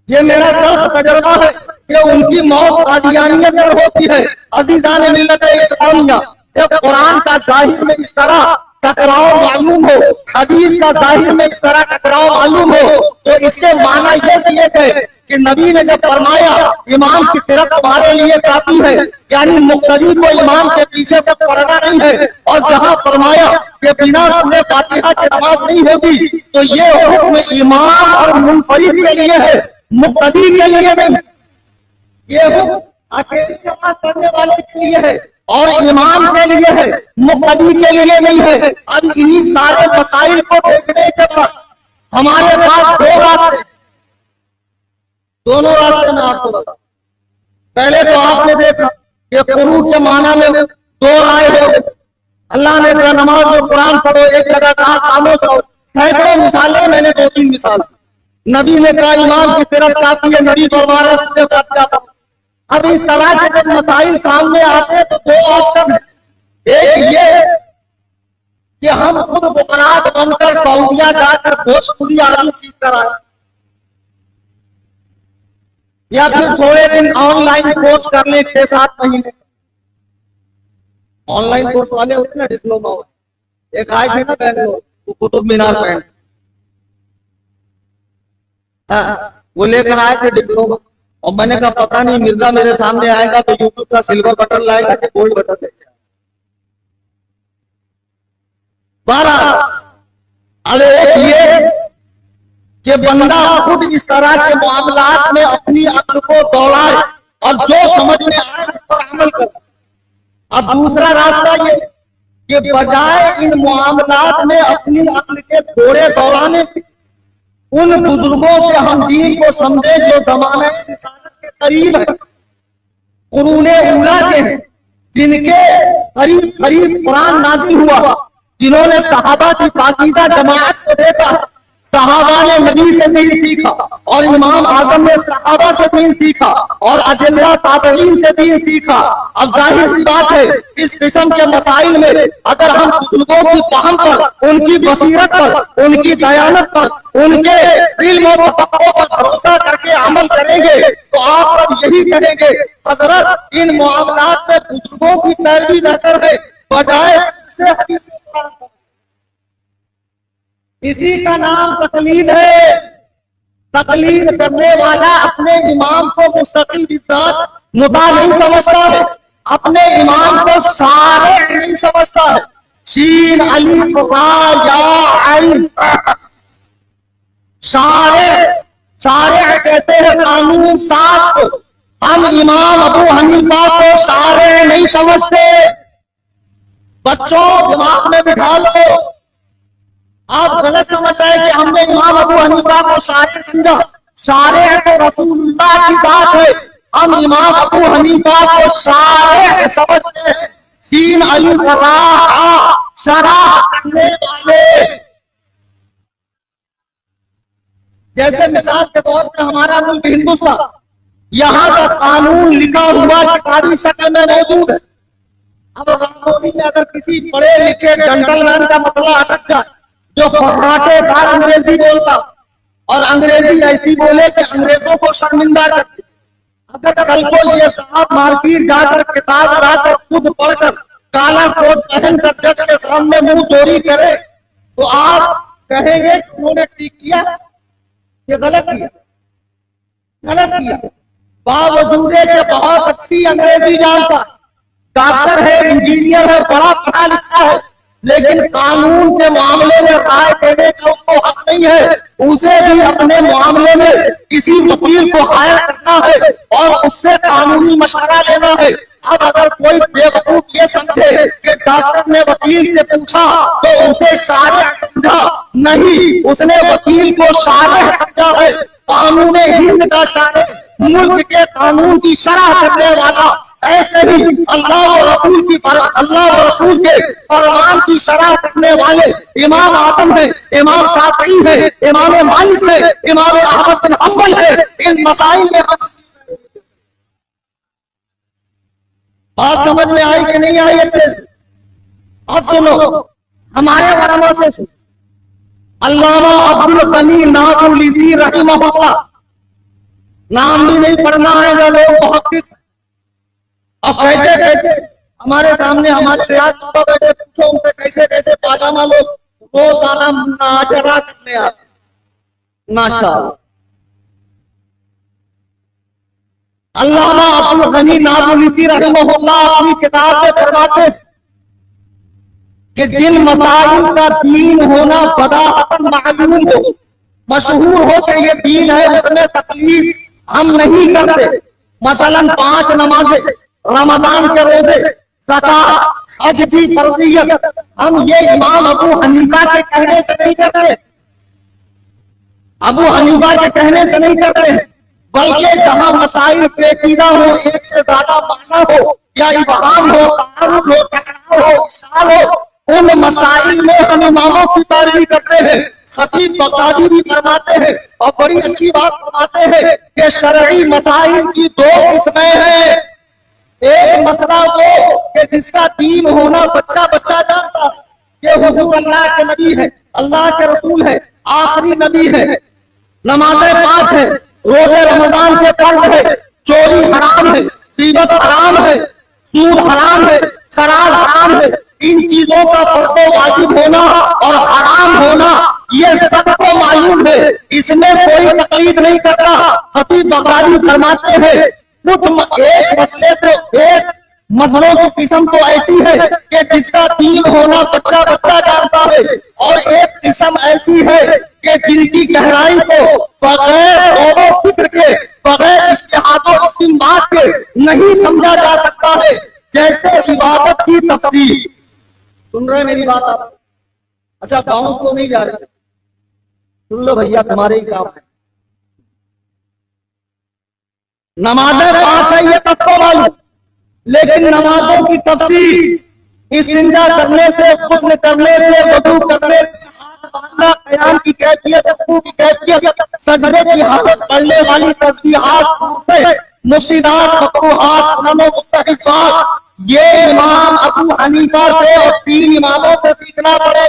ये मेरा गलत तजुर्बा है कि उनकी मौत कादियानियत पर होती है। अज़ीज़ान मिल्लत इस्लामिया, जब कुरान का जाहिर में इस तरह टकराव मालूम हो, हदीस का जाहिर में इस तरह टकराव मालूम हो, तो इसके माना यह किए गए कि नबी ने जब फरमाया इमाम की तिरत तुम्हारे लिए काफी है, यानी मुक्तदी को इमाम के पीछे तक पढ़ना नहीं है, और जहां फरमाया कि बिना सूरह फातिहा की नमाज नहीं होगी, तो ये हुक्म इमाम और मुनफरिद के लिए है, मुक्तदी के लिए नहीं। ये हुक्म अकेली नमाज पढ़ने वाले के लिए है और इमाम के लिए है, मुक्तदी के लिए नहीं है। अब इन्हीं सारे मसाइल को देखने के बाद हमारे पास दो रास्ते, दोनों रास्ते में आपको बता। पहले तो आपने देखा कि कुनूत के माना में दो राय हो गए। अल्लाह ने कहा नमाज में कुरान पढ़ो, एक जगह कहा खामोश रहो। सैकड़ों मिसालें, मैंने 2-3 मिसाल। नबी ने कहा इमाम की तिरत काफी है, नबी फरमाया सूरह फातिहा पढ़ो। अब इस तरह के जब मसाइल सामने आते हैं तो दो ऑप्शन है। एक ये कि हम खुद बुकरात बनकर सऊदिया जाकर भोजपुरी आदमी सीख कर आए, या फिर थोड़े दिन ऑनलाइन कोर्स कर ले 6-7 महीने। ऑनलाइन कोर्स वाले होते ना डिप्लोमा वाले, एक आए थे ना बैंगलोर, वो कुतुब मीनार पहन, वो लेकर आए थे डिप्लोमा। और मैंने कहा पता नहीं मिर्जा मेरे सामने आएगा तो यूट्यूब का सिल्वर बटन लाएगा कि गोल्ड बटन लेके आएगा। अरे ये कि बंदा खुद इस तरह के मामलात में अपनी अक्ल को दौड़ाए और जो समझ में आए उस पर अमल करे। अब दूसरा रास्ता ये कि बजाय इन मामलात में अपनी अक्ल के घोड़े दौड़ाने के, उन बुजुर्गों से हम दीन को समझे जो जमाने रिसालत के करीब है, उन्होंने उला के हैं, जिनके करीब करीब कुरान नाजिल हुआ, जिन्होंने सहाबा की पाकीज़ा जमाअत को देखा, सहाबा ने नबी से दीन सीखा और इमाम आजम ने सहाबा से दीन सीखा और अजिल्ला ताबईन से दीन सीखा। अब जाहिर सी बात है इस किस्म के मसाइल में अगर हम बुजुर्गों की फहम पर, उनकी बसीरत पर, उनकी दयानत पर, उनके इल्म और तक़वा पर भरोसा करके अमल करेंगे तो आप सब यही कहेंगे हजरत इन मामलात में बुजुर्गों की पैरवी बेहतर है बजाय से हदीस। इसी का नाम तकलीद है। तकलीद करने वाला अपने इमाम को मुस्तकिल इज्जत मुता नहीं समझता है, अपने इमाम को सारे नहीं समझता है। शीन अली सारे कहते हैं कानून साथ। हम इमाम अबू हनीफा को सारे नहीं समझते। बच्चों दिमाग में बिठा लो, आप गलत समझ रहे हैं कि हमने इमाम अबू हनीफा को सारे समझा। सारे है तो रसूलुल्लाह की बात है। हम इमाम अबू हनीफा को सारे समझते हैं। तीन अली शराह करने वाले, जैसे मिसाल के तौर पर हमारा मुल्क हिंदुस्तान, यहाँ का कानून लिखा हुआ किताबी शक्ल में मौजूद है। अब कानूनी में अगर किसी पढ़े लिखे जेंटलमैन का मसला अटक जाए जो फर्राटेदार अंग्रेजी बोलता और अंग्रेजी ऐसी बोले कि अंग्रेजों को शर्मिंदा करती, अगर कल को ये साहब मार्केट जाकर किताब लाकर खुद पढ़कर काला कोट पहनकर जज के सामने मुंह चोरी करे तो आप कहेंगे कि उन्होंने ठीक किया कि गलत किया? गलत किया। बावजूद के बहुत अच्छी अंग्रेजी जानता, डॉक्टर है, इंजीनियर है, बड़ा पढ़ा लिखा है, लेकिन कानून के मामले में राय देने का उसको हक नहीं है। उसे भी अपने मामले में किसी वकील को हायर करना है और उससे कानूनी मशवरा लेना है। अब अगर कोई बेवकूफ ये समझे कि डॉक्टर ने वकील से पूछा तो उसे सारे समझा, नहीं, उसने वकील को सारे समझा है। कानून हिंद का सारे मुल्क के कानून की शरह करने वाला, ऐसे ही अल्लाह और रसूल के फरमान की शरह करने वाले इमाम आजम है, इमाम शाफई है, इमाम मालिक है, इमाम अहमद बिन हंबल है। इन मसाइल में हम बात समझ में आई कि नहीं आई? अच्छे से अब सुनो हमारे उलमा से अल्लामा अब्दुल गनी नाबुलिसी रहमहुल्लाह, नाम भी नहीं पढ़ना है ना लोग मुहक्किक। अब कैसे कैसे हमारे सामने हमारे रियाज बाबा बैठे, पूछो उनसे कैसे कैसे पाजामा लोग वो गाना नाजरा करने आते। माशाअल्लाह। अल्लामा अब्दुल गनी नाबुलिसी रहमहुल्लाह अपनी किताब में फरमाते कि जिन मसाइल का दीन होना बदाहतन मालूम हो, मशहूर हो कि ये दीन है, उसमें तकलीफ हम नहीं करते। मसलन 5 नमाजें, रमजान के रोजे, ज़कात, हज की फर्जियत, हम ये इमाम अबू हनीफा के कहने से नहीं करते, अबू हनीफा के कहने से नहीं करते, बल्कि जहां मसाइल पेचीदा हो, एक से ज्यादा माना हो या इबहाम हो, तारुफ हो, टकराव हो, इश्काल हो, उन मसाइल में हम इमामों की पैरवी करते हैं। खतीब बगदादी भी फरमाते हैं और बड़ी अच्छी बात फरमाते हैं कि शरई मसाइल की 2 किस्में हैं। एक मसला वो कि जिसका दीन होना बच्चा बच्चा जानता कि हुजूर अल्लाह के नबी है, अल्लाह के रसूल है, आखिरी नबी है, नमाज़ें 5 है, रोजे रमजान के फर्ज है, चोरी हराम है, गीबत हराम है, सूद हराम है, शराब हराम है। इन चीजों का फर्ज वाजिब होना और हराम होना ये सबको मालूम है, इसमें कोई तकलीफ नहीं करता। खतीब बगदादी फरमाते हैं कुछ एक मसले तो एक मसलों की किस्म तो ऐसी है कि जिसका दीन होना बच्चा बच्चा जानता है, और एक किस्म ऐसी है कि जिनकी गहराई को बगैर गौर व फिक्र के, बगैर इज्तिहाद व इस्तिंबात के नहीं समझा जा सकता है, जैसे इबादत की तफसीर। सुन रहे मेरी बात आप? अच्छा, गाँव को नहीं जा रहे, सुन लो भैया, तुम्हारे ही काम है। नमाज़ें 5 है ये सबको मालूम, लेकिन नमाजों की तफसीर इस्तिंजा करने से, गुस्ल करने से, वुदू करने से, हाथ पाना, कयाम की कैफियत, रुकू की कैफियत, सजदे की हालत, पढ़ने वाली तस्बीहात, मुफसिदात, मकरूहात, सुननो, मुस्तहिबात, ये इमाम अबू हनीफा से और 3 इमामों से सीखना पड़े।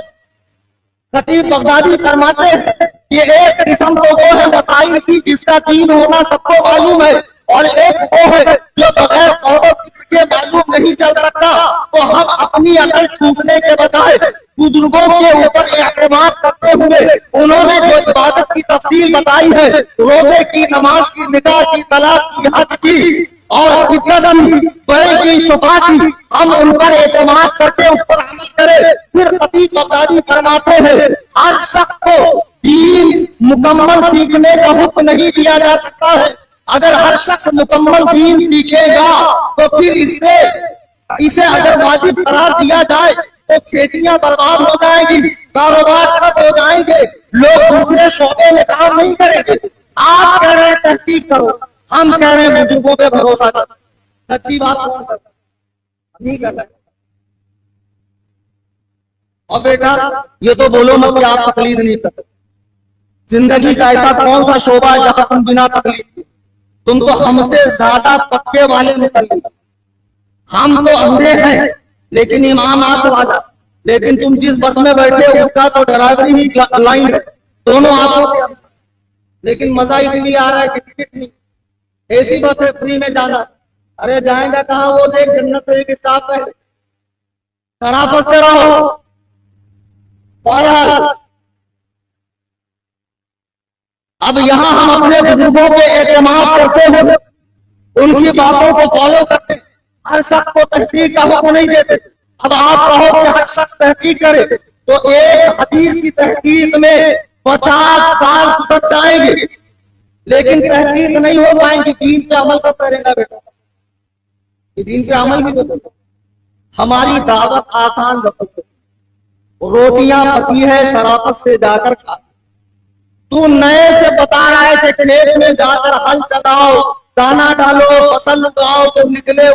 खतीब बगदादी फरमाते हैं कि एक किस्म तो वो है मसाइल की जिसका दीन होना सबको मालूम है, और एक वो है जो बगैर कौल के मालूम नहीं चल सकता। तो हम अपनी अकल ठूसने के बजाय बुजुर्गों के ऊपर एतमाद करते हुए उन्होंने जो इबादत की तफसील बताई है, रोजे की, नमाज की, निकाह की, तलाक की, हज की और इज्जत की, बड़े की, शुफा की, हम उन पर एतमाद करके उस पर अमल करें। फिर खतीब बगदादी फरमाते हैं हर शख्स को दीन मुकम्मल सीखने का हुक्म नहीं दिया जा सकता है। अगर हर शख्स मुकम्मल दीन सीखेगा तो फिर इसे अगर वाजिब करार दिया जाए तो खेतियां बर्बाद हो जाएगी, कारोबार ठप हो जाएंगे, लोग दूसरे शोबे में काम नहीं करेंगे। आप कह रहे हैं तहकीक करो, हम कह रहे हैं बुजुर्गों पे भरोसा करो। सच्ची बात कौन करता है? हम नहीं कर रहे। और बेटा ये तो बोलो मत कि आप तकलीफ नहीं करते। जिंदगी का ऐसा कौन सा शोबा है जहां तुम बिना तकलीफ के, तुम तो हमसे ज्यादा पक्के वाले निकल गए। हम तो अंधे हैं लेकिन इमाम आंख वाला, लेकिन तुम जिस बस में बैठे हो उसका तो ड्राइवर ही लाइन है, दोनों आंखों के, लेकिन मजा इसलिए आ रहा है कि टिकट नहीं, ऐसी बस है, फ्री में जाना। अरे जाएगा कहाँ, वो देख जन्नत एक स्टाफ है, शराफत से रहो। अब यहाँ हम अपने बुजुर्गों पे एतमाद करते हैं, उनकी बातों को फॉलो करते हैं, हर शख्स को तहकीक का हुक्म नहीं देते। अब आप कहो कि हर शख्स तहकीक करे तो एक हदीस की तहकीक में 50 साल तक जाएंगे, लेकिन तहकीक नहीं हो पाएंगी। दीन पे अमल कब करेगा बेटा? दीन पे अमल भी बदलो। हमारी दावत आसान रखो, रोटियां पकी है शराफत से जाकर खा। तू नए से बता रहा है कि खेत में जाकर हल चलाओ, दाना डालो, फसल उगाओ, तो निकले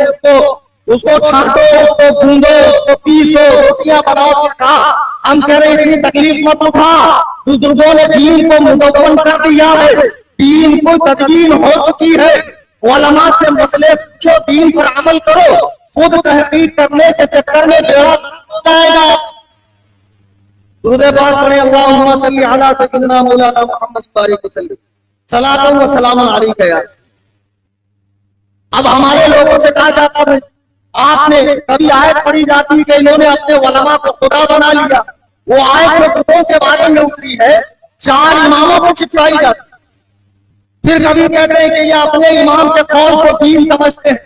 उसको छांटो, उसको गूंदो, उसको पीसो, रोटियां बनाओ के खा। हम कह रहे इतनी तकलीफ मत उठा। बुजुर्गों ने दीन को मुदव्वन कर दिया है, दीन को तदवीन हो चुकी है। उलमा से मसले पूछो, दीन पर अमल करो। खुद तहकीक करने के चक्कर में बेड़ा हो जाएगा। दुरूद पाक पढ़े, अल्लाहुम्मा सल्ली अला सय्यिदिना मौलाना मुहम्मद बारिक वसल्लम, सलातु व सलाम अलैका या। अब हमारे लोगों से कहा जाता है, आपने कभी आयत पढ़ी जाती कि इन्होंने अपने उलमा को खुदा बना लिया। वो आयत जो खुदों के बारे में उतरी है, 4 इमामों को छिपवाई जाती। फिर कभी कहते हैं कि ये अपने इमाम के कौल को दीन समझते हैं।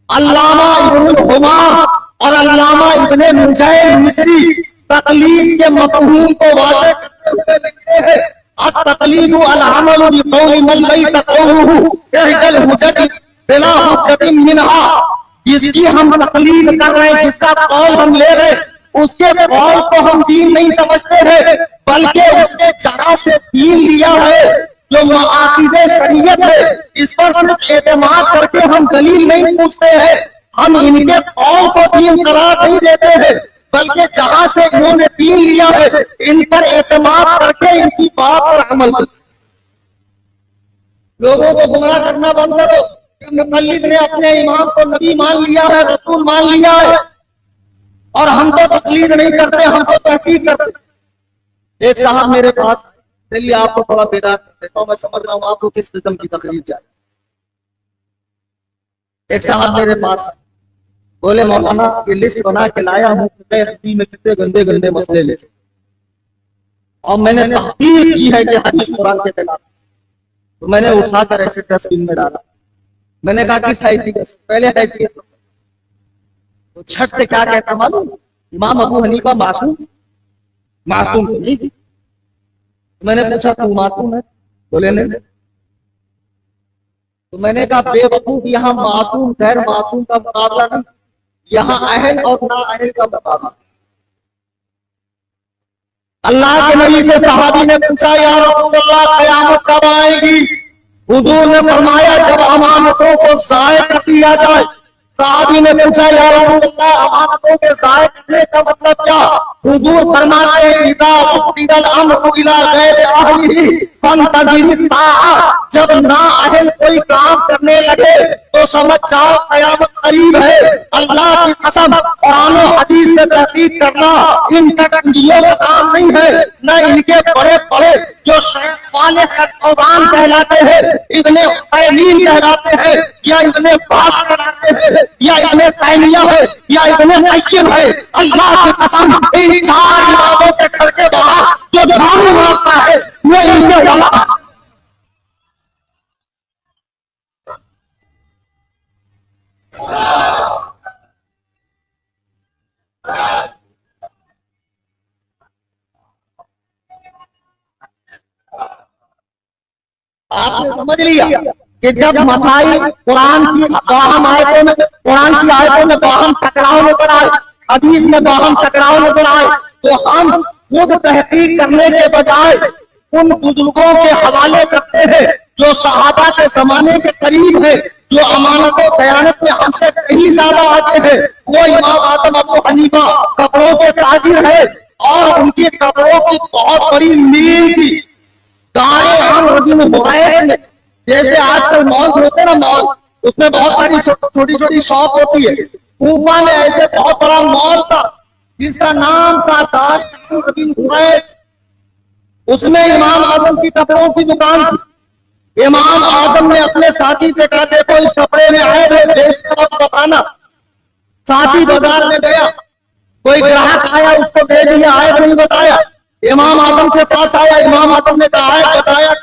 अल्लामा इब्नुल हुमा और अल्लामा इब्ने मुजैब मिस्री तकलीद के मफहूम को वाज़ेह करते हुए लिखते हैं, अत-तक़लीदु अल-अमलु बिक़ौलि मन लैसा क़ौलुहु इहदल हुज्जति बिला हुज्जतिन मिनहा। जिसकी हम तकलीद कर रहे हैं, जिसका कौल हम ले रहे हैं, उसके कौल को हम दीन नहीं समझते हैं, बल्कि उसने जहां से दीन लिया है जो मआक़िद शरीयत है, इस पर सिर्फ एतमाद करके हम दलील नहीं पूछते हैं। हम इनके कौल को दीन करार नहीं देते हैं, बल्कि जहां से इन्होंने दीन लिया है इन पर एतमाद करके इनकी बात पर अमल करो। लोगों को गुमराह करना बंद करो। मुक़ल्लिद ने अपने इमाम को नबी मान लिया है, रसूल मान लिया है, और हम तो तकलीद नहीं करते, हम तो तहकीक करते। एक साहब मेरे पास, चलिए आपको थोड़ा बेदार कर देता हूँ, मैं समझ रहा हूँ आपको किस किस्म की तकलीफ चाहिए। एक साहब मेरे पास बोले, मौलाना ये लिस्ट बना के लाया हूँ में कितने गंदे गंदे मसले लेके, और मैंने तहकीक की है कि हदीस कुरान के खिलाफ। तो मैंने उठाकर ऐसे डस्टबिन में डाला। मैंने कहा किस हैसियत से? पहले हैसियत तो छठ से क्या कहता मालूम? इमाम अबू हनीफा मासूम मासूम नहीं थी। मैंने पूछा तू मासूम है? बोले नहीं। तो मैंने कहा बेवकूफ, यहाँ मासूम गैर मासूम का मुकाबला नहीं, यहाँ अहल और ना अहल का मुकाबला। अल्लाह के नबी से सहाबी ने पूछा, या रसूल अल्लाह क़यामत कब आएगी? हुजूर ने फरमाया, जब अमानतों को ज़ाय कर दिया जाए, साहबी ने पूछा, या रसूलल्लाह, अमानतों के ज़ाय करने का मतलब क्या? हुजूर फरमाते हैं, इज़ा उफ़्तिदल अम्रु इला गैरि अहलिही फंतज़िरि साआ, जब नाअहल कोई काम करने लगे तो समझ जाओ कयामत करीब है। अल्लाह की कसम, कुरान और हदीस से तहकीक करना इन टटंगियों का काम नहीं है, न इनके बड़े बड़े जो शेख सालेह अल-फौज़ान कहलाते हैं, इब्ने उतैमीन कहलाते हैं, या इब्ने बास कहलाते हैं, या इब्ने तैमिया है, या इब्ने क़य्यिम है। अल्लाह की कसम, इन चार इमामों के घर के बाहर जो झाड़ू मारता है वो इनके वाला। आपने समझ लिया कि जब मसाइल कुरान की बाहम आयतों में, कुरान की आयतों में बाहम टकराव नजर आए, हदीस में बाहम टकराव नजर आए, तो हम खुद तहकीक करने के बजाय उन बुजुर्गों के हवाले करते हैं जो सहाबा के जमाने के करीब है, जो अमानतों दयानत में हमसे कहीं ज्यादा आगे है। वो इमाम आजम अबू हनीफा कपड़ों के ताजिर है और उनकी कपड़ों की बहुत बड़ी मील थी। गाय हम रबी में में जैसे आजकल मॉल होते ना, मॉल उसमें बहुत सारी छोटी छोटी शॉप होती है। कूफा में ऐसे बहुत बड़ा मॉल था जिसका नाम था दार रबी हुरैस। उसमें इमाम आजम की कपड़ों की दुकान थी। इमाम आजम ने अपने साथी से कहा, देखो इस कपड़े में आए हुए बेचते वक्त बताना। साथी बाजार में गया, कोई ग्राहक आया, उसको दे दिया, आए नहीं बताया। इमाम आजम के पास आया, इमाम आजम ने कहा है बताया।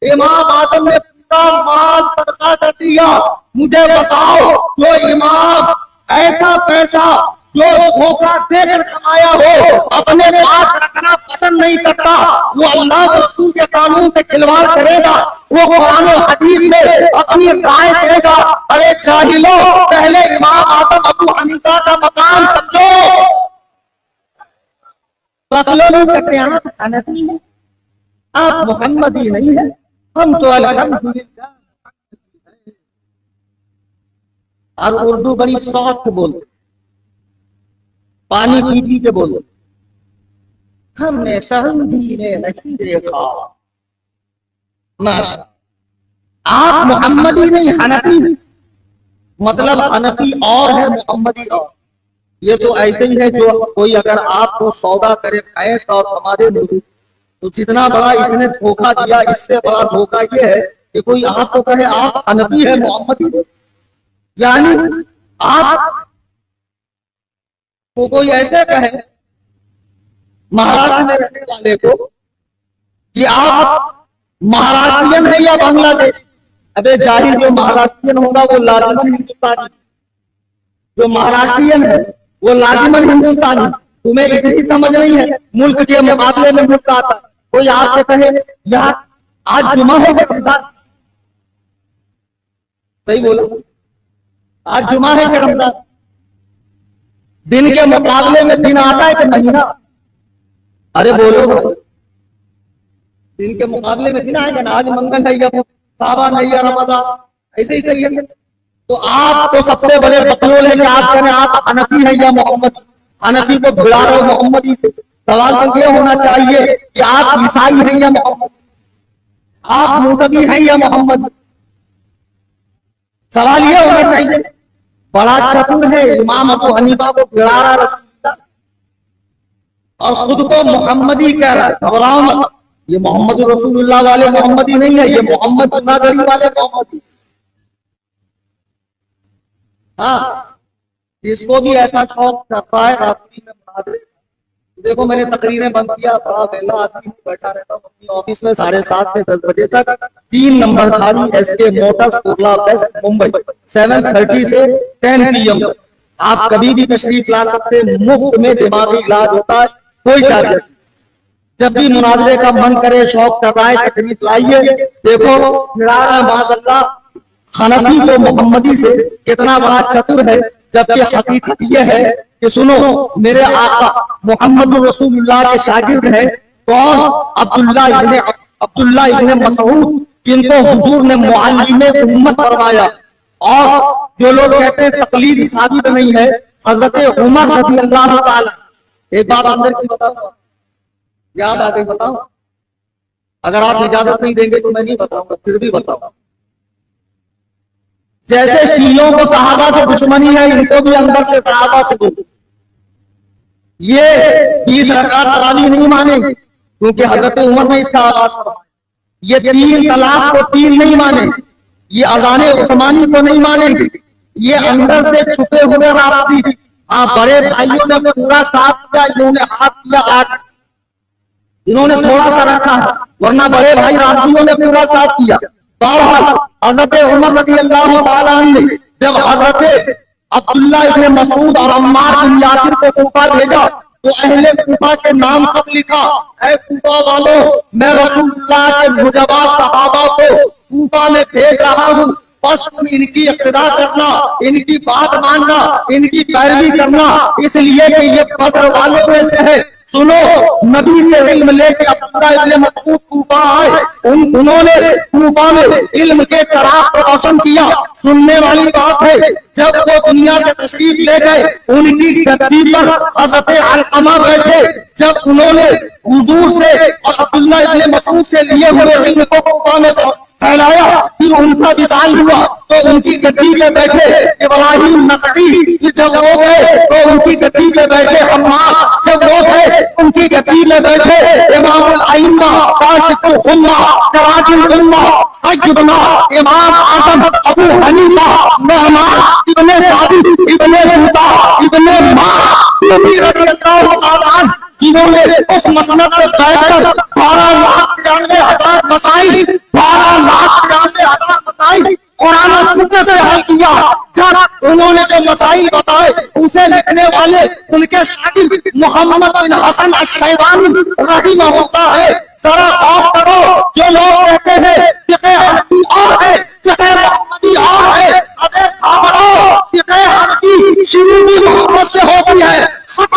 इमाम आजम ने पूरा माल सदका कर दिया। मुझे बताओ, जो इमाम ऐसा पैसा जो धोखा देकर कमाया हो अपने पास रखना पसंद नहीं करता, वो अल्लाह और रसूल के कानून से खिलवाड़ करेगा, वो कुरान और हदीस में अपनी राय देगा। अरे जाहिलो, पहले इमाम आजम अबू हनीफा का मकाम समझो। आप मोहम्मदी नहीं है, हम तो अल्हम्दुलिल्लाह। और उर्दू बड़ी सॉफ्ट बोलते, पानी पी पी के बोलो। हमने सहूदी ने नहीं देखा। माशा, आप मोहम्मदी नहीं हनफी, मतलब हनफी और है मोहम्मदी और। ये तो ऐसे ही है जो कोई अगर आपको सौदा करे भैंस और हमारे तो जितना बड़ा इसने धोखा दिया, इससे बड़ा धोखा ये है कि कोई आपको कहे आप हनफी है मोहम्मदी, यानी आप को कोई ऐसे कहे महाराष्ट्र में रहने वाले को कि आप महाराष्ट्रियन है या बांग्लादेश। अबे जाहिर, जो महाराष्ट्रियन होगा वो लाजिमन हिंदुस्तानी, जो महाराष्ट्रियन है वो लाजिमन हिंदुस्तानी। तुम्हें इतनी समझ नहीं है, मुल्क के मुकाबले में मुल्क आता। कोई आपसे कहे यार आज जुमा है क्या रमजान, सही बोला, आज जुमा है क्या रमजान। दिन के मुकाबले में दिन आता है कि महीना? अरे बोलो, दिन के मुकाबले में दिन आएगा ना। आज मंगल है या सावन है या रमजान, ऐसे ही सही है। तो आप तो सबसे बड़े बकलोल है कि आप करें आप हनफी है या मोहम्मद। हनफी को भिड़ा रहे हो मोहम्मदी से। सवाल तो ये होना चाहिए कि आप ईसाई हैं या मोहम्मद, आप मुतबी हैं या मोहम्मद। सवाल ये होना चाहिए। बड़ा चतुर है इमाम अबू हनीफा को भिड़ा रहा रसूलुल्लाह और खुद को मोहम्मदी कह रहा है। घबराओ मत, ये मोहम्मद रसूलुल्लाह वाले मोहम्मदी नहीं है, ये मोहम्मद जूनागढ़ी वाले मोहम्मदी। हाँ, इसको भी ऐसा शौक करता है रात्रि में बना दे। देखो मैंने तकरीरें बंद किया, बड़ा वेला आदमी बैठा रहता हूँ अपनी ऑफिस में 7:30 से 10 बजे तक। 3 नंबर खाली S K motors Kurla west Mumbai, 7:30 से 10 PM। आप कभी भी तशरीफ ला सकते हैं, मुफ्त में दिमागी इलाज होता है, कोई चार्जेस। जब भी मुनाजरे का मन करे, शौक कर रहा है, तशरीफ लाइए। देखो माशाअल्लाह हनफी को मोहम्मदी से कितना बड़ा चतुर है, जबकि हकीकत यह है कि सुनो, मेरे आका मोहम्मद रसूलुल्लाह के शागिर्द हैं कौन? अब्दुल्लाह इब्ने मसऊद, जिनको हुजूर ने मुअल्लिमे उम्मत फरमाया। और जो लोग कहते हैं तकलीद साबित नहीं है, हजरत उमर रज़ी अल्लाह ताला, एक बात अंदर की बताऊं, याद आ गई बताऊं? अगर आप इजाजत नहीं देंगे तो मैं नहीं बताऊंगा, फिर भी बताऊं। जैसे शियों को सहाबा से दुश्मनी है, इनको भी अंदर से सहाबा से दुश्मनी। ये 20 रकात तरावी नहीं मानेंगे क्योंकि हजरत उमर ने इसका आगाज करवाया। ये 3 तलाक को 3 नहीं माने, ये अजाने उस्मानी को नहीं मानेंगे, ये अंदर से छुपे हुए रास्ते। हाँ, बड़े भाइयों ने पूरा साथ किया, इन्होंने हाथ किया आठ, इन्होंने थोड़ा सा रखा है, वरना बड़े भाई राजियों ने पूरा साथ किया। बहरहाल हजरत उमर रज़ी अल्लाह तआला अन्हु ने जब हजरत अब्दुल्लाह इब्न मसूद और अम्मार बिन यासिर को कूफा भेजा तो अहले कूफा के नाम पर लिखा, ऐ कूफा वालों, मैं रसूलुल्लाह के मुजबा सहाबा को कूफा में भेज रहा हूँ, बस तुम इनकी इक्तिदा करना, इनकी बात मानना, इनकी पैरवी करना, इसलिए कि ये बद्र वालों में से है। सुनो, नबी से इल्म लेके अब्दुल्लाह इब्न मसूद कूफा आए, उन्होंने कूफा में इल्म के चराग को रोशन किया। सुनने वाली बात है, जब वो दुनिया से तशरीफ ले गए, उनकी गद्दी पर हज़रत अलक़मा बैठे। जब उन्होंने हुजूर से और अब्दुल्लाह इब्न मसूद से लिए हुए इल्म को कूफा में फैलाया, फिर उनका विसाल हुआ तो उनकी गद्दी पे बैठे इब्राहिम नक़वी, जब वो गए तो उनकी गद्दी पे बैठे अम्मार, जब वो गए उनकी गद्दी में बैठे इमामुल अइम्मा काशिफुल उम्मा सिराजुल उम्मा सय्यदना इमाम आज़म अबू हनीफा महमान इब्ने साबित इब्ने मुता इब्ने माली रज़ियल्लाहु ताला अन्हु, जिन्होंने उस मसनद पे बैठकर 12,93,000 मसाइल 12,93,000 मसाइल कुरान और सुन्नत से हल किया। जब उन्होंने जो मसाइल बताए उसे लिखने वाले उनके शागिर्द मोहम्मद बिन हसन अश-शैबानी रहिमहुल्लाह है। जरा गौर करो, जो लोग कहते हैं फिक़े हनफी और है, फिक़े मुहम्मदी और है, अबे खबरो, फिक़े हनफी शुरू भी मोहम्मद से होती है, सब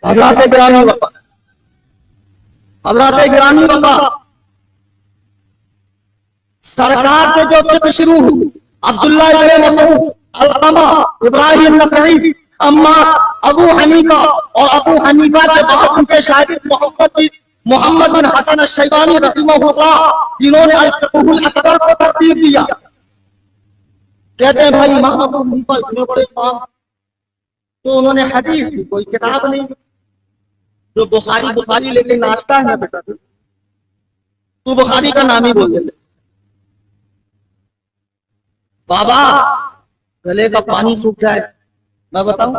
हज़रत गिरानी बाबा, हज़रत गिरानी बाबा सरकार से जो फिक्र शुरू हुई, अब्दुल्लाह इब्न मसूद, अलक़मा, इब्राहिम नक़वी, अम्मा, अबू हनीफा और अबू हनीफा के बाद उनके शागिर्द मोहम्मद बिन हसन अश-शैबानी रहिमहुल्लाह, जिन्होंने अल-फ़िक़्हुल अकबर को तरतीब दिया। कहते हैं भाई इमाम अबू हनीफा इतने बड़े इमाम, तो उन्होंने हदीस की कोई किताब नहीं, जो बुखारी लेके नाश्ता है ना बेटा, तू बुखारी का नाम ही बोल देते। बाबा गले का पानी सूख जाए, मैं बताऊं,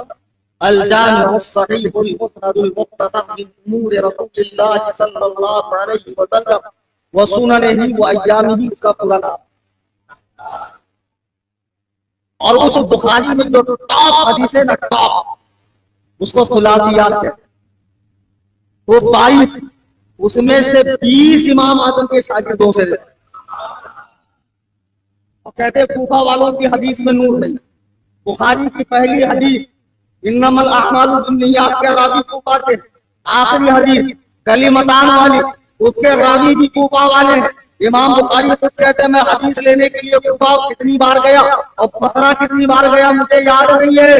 अल-जामिउ सहीहुल मुस्नदुल मुख्तसर मिन उमूर रसूलिल्लाह सल्लल्लाहु अलैहि वसल्लम व सुननिही व अय्यामिही का पूरा नाम। और उस बुखारी में जो टॉप हदीस है ना, टॉप, उसको खुलासियात कहते हैं। वो 22, उसमें से 20 इमाम आजम के शागिर्दों से, और कहते कूफा वालों की हदीस में नूर नहीं। बुखारी की पहली हदीस इन्नमल अअमालु बिन्नियात के रावी कूफा के, आखिरी हदीस कलिमतान वाली, उसके रावी भी कूफा वाले हैं। इमाम बुखारी खुद कहते हैं मैं हदीस लेने के लिए कूफा कितनी बार गया और बसरा कितनी बार गया मुझे याद नहीं है।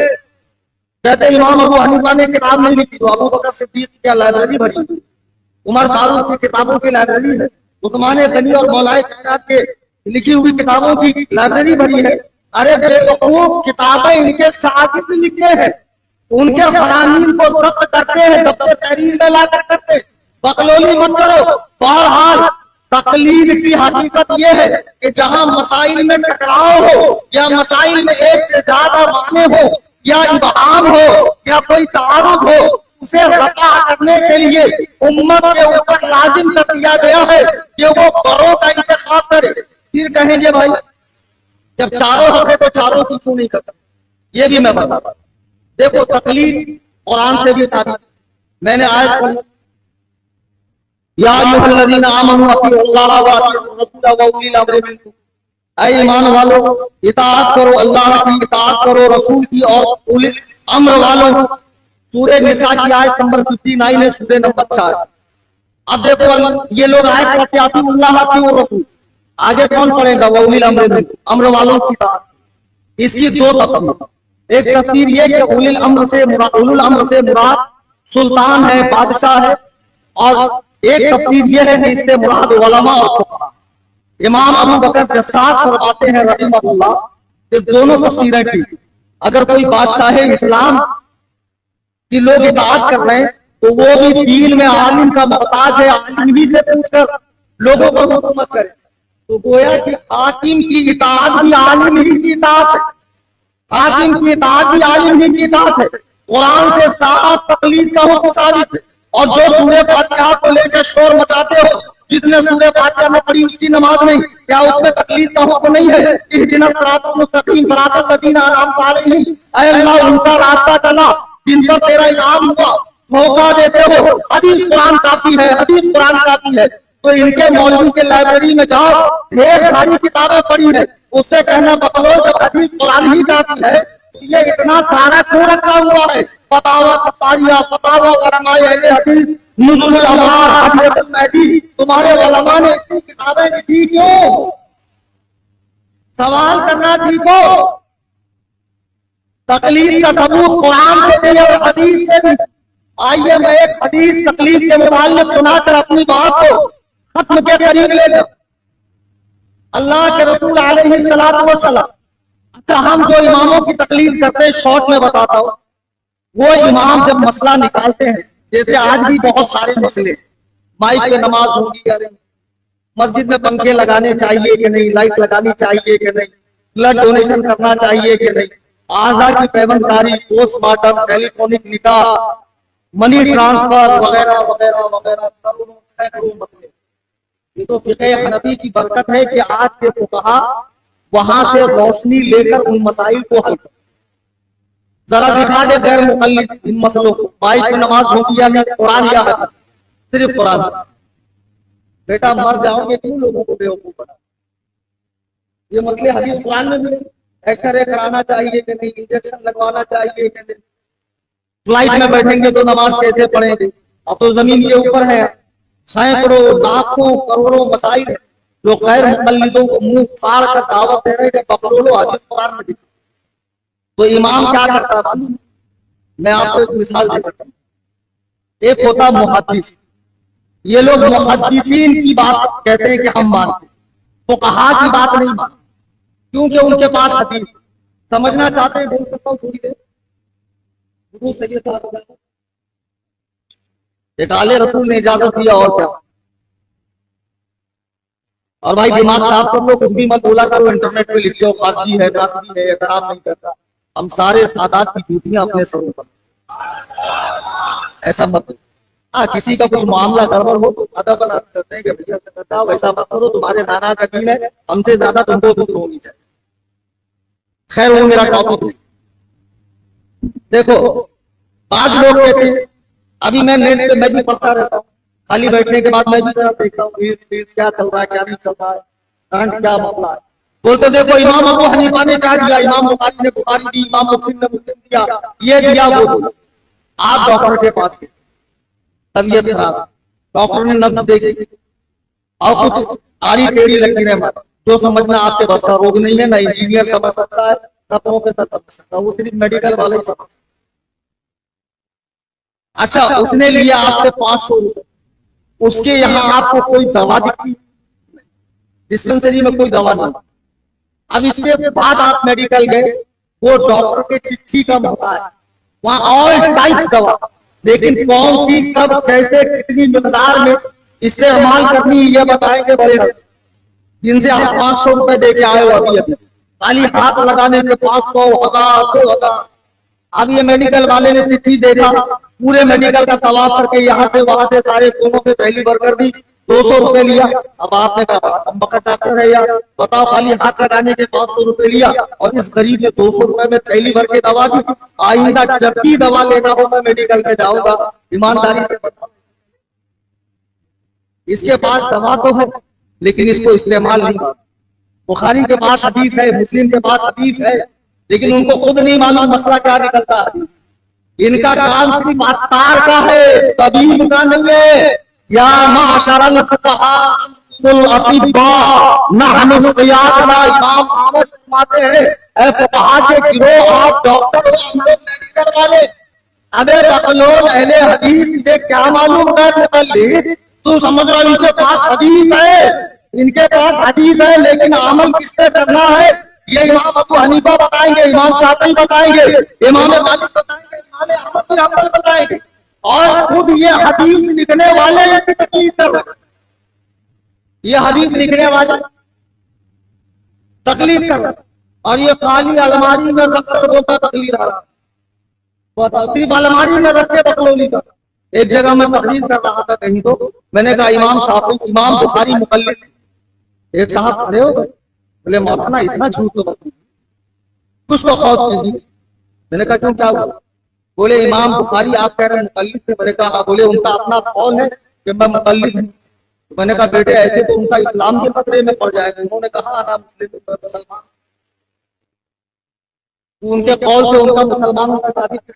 कहते इमाम अबू हनीफा ने किताब नहीं लिखी, तो अबू बकर सिद्दीक की लाइब्रेरी भरी, उमर फारूक की किताबों की लाइब्रेरी है, उस्मान गनी और मौलाए कायनात के लिखी हुई किताबों की लाइब्रेरी भरी है। अरे बेवकूफ, किताबें इनके शागिर्द लिखते हैं, उनके फरामीन को जब्त करते हैं, जब्त तहरीर में ला कर करते। बकलोली मत करो। बहरहाल तकलीद की हकीकत यह है कि जहां मसाइल में टकराव हो या मसाइल में एक से ज्यादा माने हो या इबहाम हो या कोई तारुफ हो, उसे रफा करने के लिए उम्मत के ऊपर लाजिम कर दिया गया है कि वो बड़ों का इंतखाब करे। फिर कहेंगे भाई जब चारों हक है तो चारों की क्यों नहीं करता, ये भी मैं बताता हूं। देखो तकलीद कुरान से भी साबित, मैंने आयत पढ़ी या अय्युहल्लज़ीना आमनू अतीउल्लाह व अतीउर रसूल व उलिल अम्रि मिनकुम, ऐ ईमान वालों इताअत करो, अल्लाह की इताअत करो, रसूल की और उलिल अम्र वालों। सूरह निसा की आयत नंबर 59 है, सूरह नंबर 4। अब देखो ये लोग आयत पढ़ते अतीउल्लाह अतीउर रसूल, आगे कौन पढ़ेगा? व उलिल अम्रि मिनकुम, अम्र वालों की इताअत। इसकी दो तफसीर, एक तफसीर ये कि उलिल अम्र से मुराद सुल्तान है, बादशाह है, और एक तफसीर ये है कि इससे मुराद उलमा और फुक़हा। इमाम अबू बकर जस्सास फरमाते हैं रहमतुल्लाह कि दोनों तफसीरें ठीक। अगर कोई बादशाह इस्लाम की लोग इताअत कर रहे हैं तो वो भी दीन में आलिम का मोहताज है, आलिम ही से पूछकर लोगों पर हुकूमत करे, तो गोया कि हाकिम की इताअत भी आलिम ही की इताअत है, हाकिम की इताअत भी आलिम ही की इताअत है। कुरान से साफ तकलीद का हुक्म साबित है। और जो सूरह फातिहा को लेकर शोर मचाते हो, जिसने सूरह फातिहा में पढ़ी उसकी नमाज नहीं, क्या उसमें तकलीद का हुक्म नहीं है? इहदिना सिरातल मुस्तकीम सिरातल लज़ीना अनअमता अलैहिम, ऐ अल्लाह उनका रास्ता चला जिन पर तेरा इनाम हुआ, मौका देते हो। हदीस कुरान काफी है, हदीस कुरान काफी है। तो इनके मौलवी के लाइब्रेरी में जाओ, ढेर सारी किताबें पढ़ी है, उससे कहना बकलो जब हदीस कुरान ही काफी है, ये इतना सारा क्यों रखा हुआ है? फतावा फतारिया, फतावा उलमाए अहले हदीस, नुज़ुलुल अबरार, हदीसुल महदी, तुम्हारे उलमा ने इतनी किताबें लिखी क्यों? सवाल करना सीखो। तकलीफ का सबूत कुरान से भी और हदीस से भी। आइए मैं एक हदीस तकलीफ के मुताल्लिक सुनाकर अपनी बात को खत्म के करीब ले जाऊं। अल्लाह के रसूल अलैहिस्सलातु वस्सलाम, अच्छा हम जो इमामों की तकलीफ करते हैं शॉर्ट में बताता हूँ। वो इमाम जब मसला निकालते हैं, जैसे आज भी बहुत सारे मसले, माइक पे नमाज होगी या नहीं, मस्जिद में पंखे लगाने चाहिए कि नहीं, लाइट लगानी चाहिए कि नहीं, ब्लड डोनेशन करना चाहिए कि नहीं, आज़ा की पैबंदकारी, पोस्टमार्टम, टेलीफोनिक निकाह, मनी ट्रांसफर वगैरह वगैरह वगैरह, करोड़ों सैकड़ों मसले। ये तो फिक़े हनफी की बरकत है कि आज के फुक़हा वहां से रोशनी लेकर उन मसाइल को हल कर। जरा दिखा दे गैर मुक़ल्लिद इन मसलों को, माइक में नमाज होगी या नहीं, कुरान या हदीस, सिर्फ कुरान। बेटा मर जाओगे क्यों लोगों को बेवकूफ बना? ये मसले हदीस कुरान में मिले। एक्सरे कराना चाहिए कि नहीं, इंजेक्शन लगवाना चाहिए कि नहीं, फ्लाइट में बैठेंगे तो नमाज कैसे पढ़ेंगे, अब तो जमीन के ऊपर है। सैकड़ों लाखों करोड़ों मसाइल है जो गैर मुक़ल्लिदों को मुंह फाड़ कर दावत दे रहे हैं कि पकड़ो हदीस कुरान में। तो इमाम क्या करता था? मैं आपको एक मिसाल देता हूँ। एक होता मुहद्दिस, ये लोग मुहद्दिसीन की बात कहते हैं कि हम मानते, फुक़हा की बात नहीं मानते, क्योंकि उनके पास हदीस। समझना चाहते हैं? बोल सकता हूँ थोड़ी देर? एक आले रसूल ने इजाजत दिया और क्या। और भाई दिमाग साफ कर लो, कुछ भी मत बोला करो, इंटरनेट पे लिख लो फारसी है, नासरी है, एहतराम नहीं करता। हम सारे सादात की जूतियां अपने सरों पर, ऐसा मत। हाँ, किसी का कुछ मामला गड़बड़ हो तो अदब बना करते हैं कि भैया वैसा मत करो, तुम्हारे नाना का दीन है, हमसे ज्यादा तुमको दुख होनी चाहिए। खैर वो मेरा टॉपिक नहीं। देखो आज लोग कहते हैं, अभी मैं नेट पे मैं भी पढ़ता रहता हूँ, खाली बैठने के बाद मैं भी जरा देखता हूँ क्या चल रहा है, क्या नहीं चल रहा है, करंट क्या मामला है। बोलते देखो इमाम अबू हनीफा ने क्या दिया, इमाम बुखारी ने बुखारी दी, इमाम मुस्लिम ने मुस्लिम दिया, ये दिया वो दिया। आप डॉक्टर के पास गए, तबीयत खराब, डॉक्टर ने नब्ज देखी और कुछ आड़ी टेढ़ी लगी रहे, जो समझना आपके बस का रोग नहीं है, ना इंजीनियर समझ सकता है, ना प्रोफेसर समझ सकता है, वो सिर्फ मेडिकल वाले ही समझ। अच्छा उसने लिया आपसे 500 रुपए, उसके यहाँ आपको कोई दवा दिखी, डिस्पेंसरी में कोई दवा नहीं। अब इसके बाद आप मेडिकल गए, वो डॉक्टर के चिट्ठी का होता है, वहां ऑल टाइप दवा, लेकिन कौन सी कब कैसे कितनी मिकदार में इस्तेमाल करनी ये बताएंगे बड़े डॉक्टर, जिनसे आप 500 रुपए दे के आए हो। अभी अभी खाली हाथ लगाने में 500, 1000, 2000। अब ये मेडिकल वाले ने चिट्ठी देखा, पूरे मेडिकल का तवाफ करके यहाँ से वहां से सारे कोनों से थैली भर कर दी, 200 रुपए लिया। अब आपने कहा बकर डॉक्टर है यार, बताओ खाली हाथ लगाने के 500 रुपए लिया और इस गरीब ने 200 रुपए में थैली भर के दवा दी। आइंदा जब भी दवा लेना हो मैं मेडिकल में जाऊंगा, ईमानदारी से बताओ। इसके पास दवा तो है लेकिन इसको इस्तेमाल नहीं करता। बुखारी के पास हदीस है, मुस्लिम के पास हदीस है, लेकिन उनको खुद नहीं मालूम मसला क्या निकलता है। इनका काम सिर्फ अत्तार का है, तबीब का नहीं है। या माशरल फुक़हा कुल अतिब्बा नहनु क़ियादना, इमाम अहमद फरमाते हैं ऐ फुक़हा के गिरोह, आप डॉक्टर हो, हम लोग मेडिकल वाले। अबे बकलोल अहले हदीस तुझे क्या मालूम कर मुक़ल्लिद, तू समझ रहा इनके पास हदीस है, इनके पास हदीस है, लेकिन अमल किससे करना है ये इमाम अबू हनीफा बताएंगे, इमाम शाफी बताएंगे, इमाम मालिक बताएंगे, इमाम अहमद बिन हंबल बताएंगे। और खुद ये हदीस लिखने वाले इसकी तकलीफ कर रहे, ये हदीस लिखने वाले तकलीफ कर रहे, और ये खाली अलमारी में रखकर बोलता तकलीफ आ रहा, सिर्फ अलमारी में रख के बकलोली कर। एक जगह मैं तकलीफ कर रहा था कहीं, तो मैंने कहा इमाम शाफी, इमाम बुखारी मुक़ल्लिद। एक साहब खड़े हो गए, बोले मौलाना इतना झूठ तो बताइए, कुछ तो खौफ कीजिए। मैंने कहा क्यों, क्या हुआ? बोले इमाम बुखारी आप कह रहे हैं मुक़ल्लिद थे। मैंने कहा बोले उनका अपना कौल है कि मैं मुक़ल्लिद हूँ। मैंने कहा बेटे ऐसे तो उनका इस्लाम के खतरे में पड़ जाएगा। उन्होंने कहा आना मुसलमान, उनके कौल से उनका मुसलमानों का साबित है,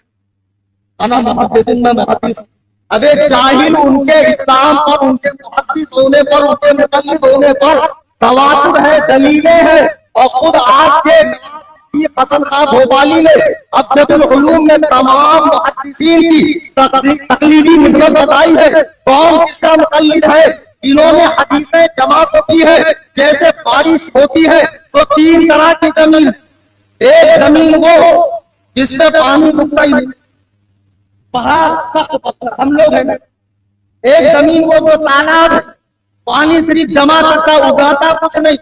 आना मुहद्दिस, मैं मुहद्दिस। अबे जाहिल उनके इस्लाम पर, उनके मुहद्दिस होने पर, उनके मुक़ल्लिद होने पर तवातुर है, दलीलें हैं। और खुद आज के हसन खां भोपाली ने अब्दुल उलूम में तमाम मुहद्दिसीन की तकलीदी निस्बत बताई है। कौन किसका मुक़ल्लिद है? इन्होंने हदीसें जमा तो की है, जैसे बारिश होती है तो तीन तरह की जमीन, एक जमीन वो जिसमें पानी रुकता ही नहीं, पहाड़ सख्त पत्थर हम लोग हैं। एक जमीन वो जो तालाब है, पानी सिर्फ जमा करता, उगाता कुछ नहीं।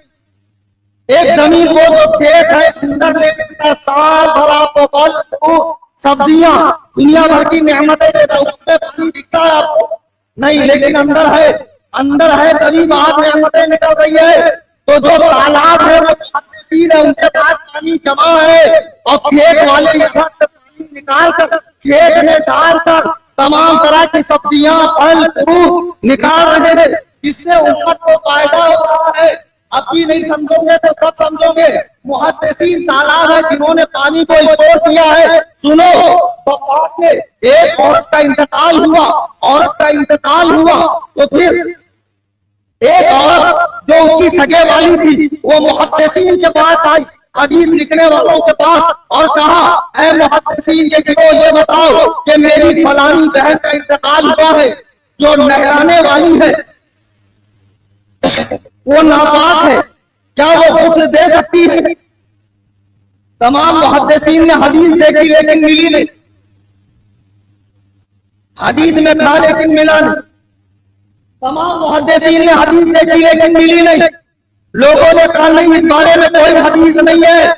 एक जमीन वो जो खेत है, अंदर में साल भर आपको फल फ्रूट सब्जियां दुनिया भर की नेमतें देता, उसमें पानी दिखता है आपको नहीं, लेकिन अंदर है, अंदर है तभी बाहर नेमतें निकल रही है। तो जो तालाब है वो मुहद्दिसीन है, उनके पास पानी जमा है, और खेत वाले यहाँ से पानी निकाल कर खेत में डालकर तमाम तरह की सब्जियां फल फ्रूट निकाल रहे हैं। इससे उम्मत को फायदा हो रहा है। अब भी नहीं समझोगे तो कब समझोगे? मुहद्दिसीन तालाब है जिन्होंने पानी को स्टोर किया है। सुनो, तो पास में एक औरत का इंतकाल हुआ, औरत का इंतकाल हुआ तो फिर एक औरत जो उसकी सगे वाली थी वो मुहद्दिसीन के पास आई, हदीस लिखने वालों के पास, और कहा ऐ मुहद्दिसीन के गिरोह, ये बताओ कि मेरी फलानी बहन का इंतकाल हुआ है, जो नहराने वाली है वो नापाक है, क्या वो गुस्ल दे सकती है? तमाम मुहद्दिसीन ने हदीस देखी लेकिन मिली नहीं, हदीस में था लेकिन मिला नहीं। तमाम मुहद्दिसीन ने हदीस देखी लेकिन मिली नहीं। लोगों ने कहा नहीं, इस बारे में कोई हदीस नहीं है।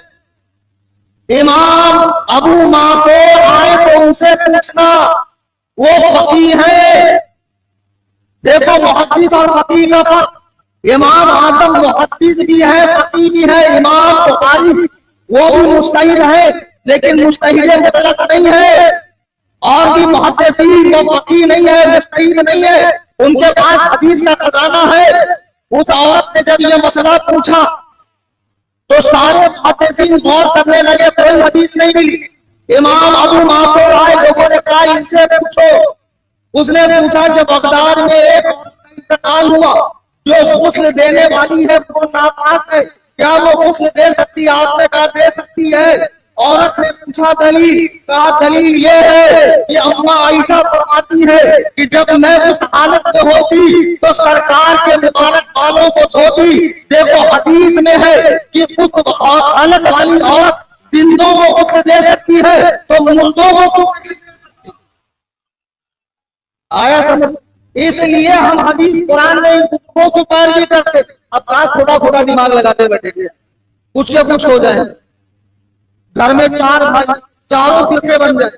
इमाम अबू मासूर आए तो उनसे पूछना, वो फकीह है। देखो मुहद्दिस और फकीह का फर्क, इमाम आजम मुहद्दिस भी है, फकीह भी है। इमाम बुखारी वो भी मुज्तहिद है, लेकिन मुज्तहिद मुतलक नहीं है, और भी मुहद्दिसीन वो फकीह नहीं है, मुज्तहिद नहीं है, उनके पास हदीस का खजाना है। उस औरत ने जब ये मसला पूछा तो सारे मुहद्दिसीन गौर करने लगे, कोई हदीस नहीं मिली। इमाम अबू मासूर आए, लोगों ने कहा इनसे पूछो। उसने पूछा कि बगदाद में एक औरत का इंतकाल हुआ, जो गुस्ल देने वाली है वो नापाक है, क्या वो गुस्ल दे सकती है? आपने कहा दे सकती है। औरत ने पूछा दलील, कहा दलील ये है कि अम्मा आयशा फरमाती है कि जब मैं उस हालत में होती तो सरकार के मुबारक बालों को धोती। देखो हदीस में है कि उस हालत वाली औरत जिंदों को गुस्ल दे सकती है, तो मुर्दों को आया समझ? इसलिए हम हदीस कुरान में को की पैरवी करते। अब कहा खोटा खोटा दिमाग लगाते बैठे कुछ के कुछ हो जाए, घर में चार भाई, चारों फिरके बन जाए,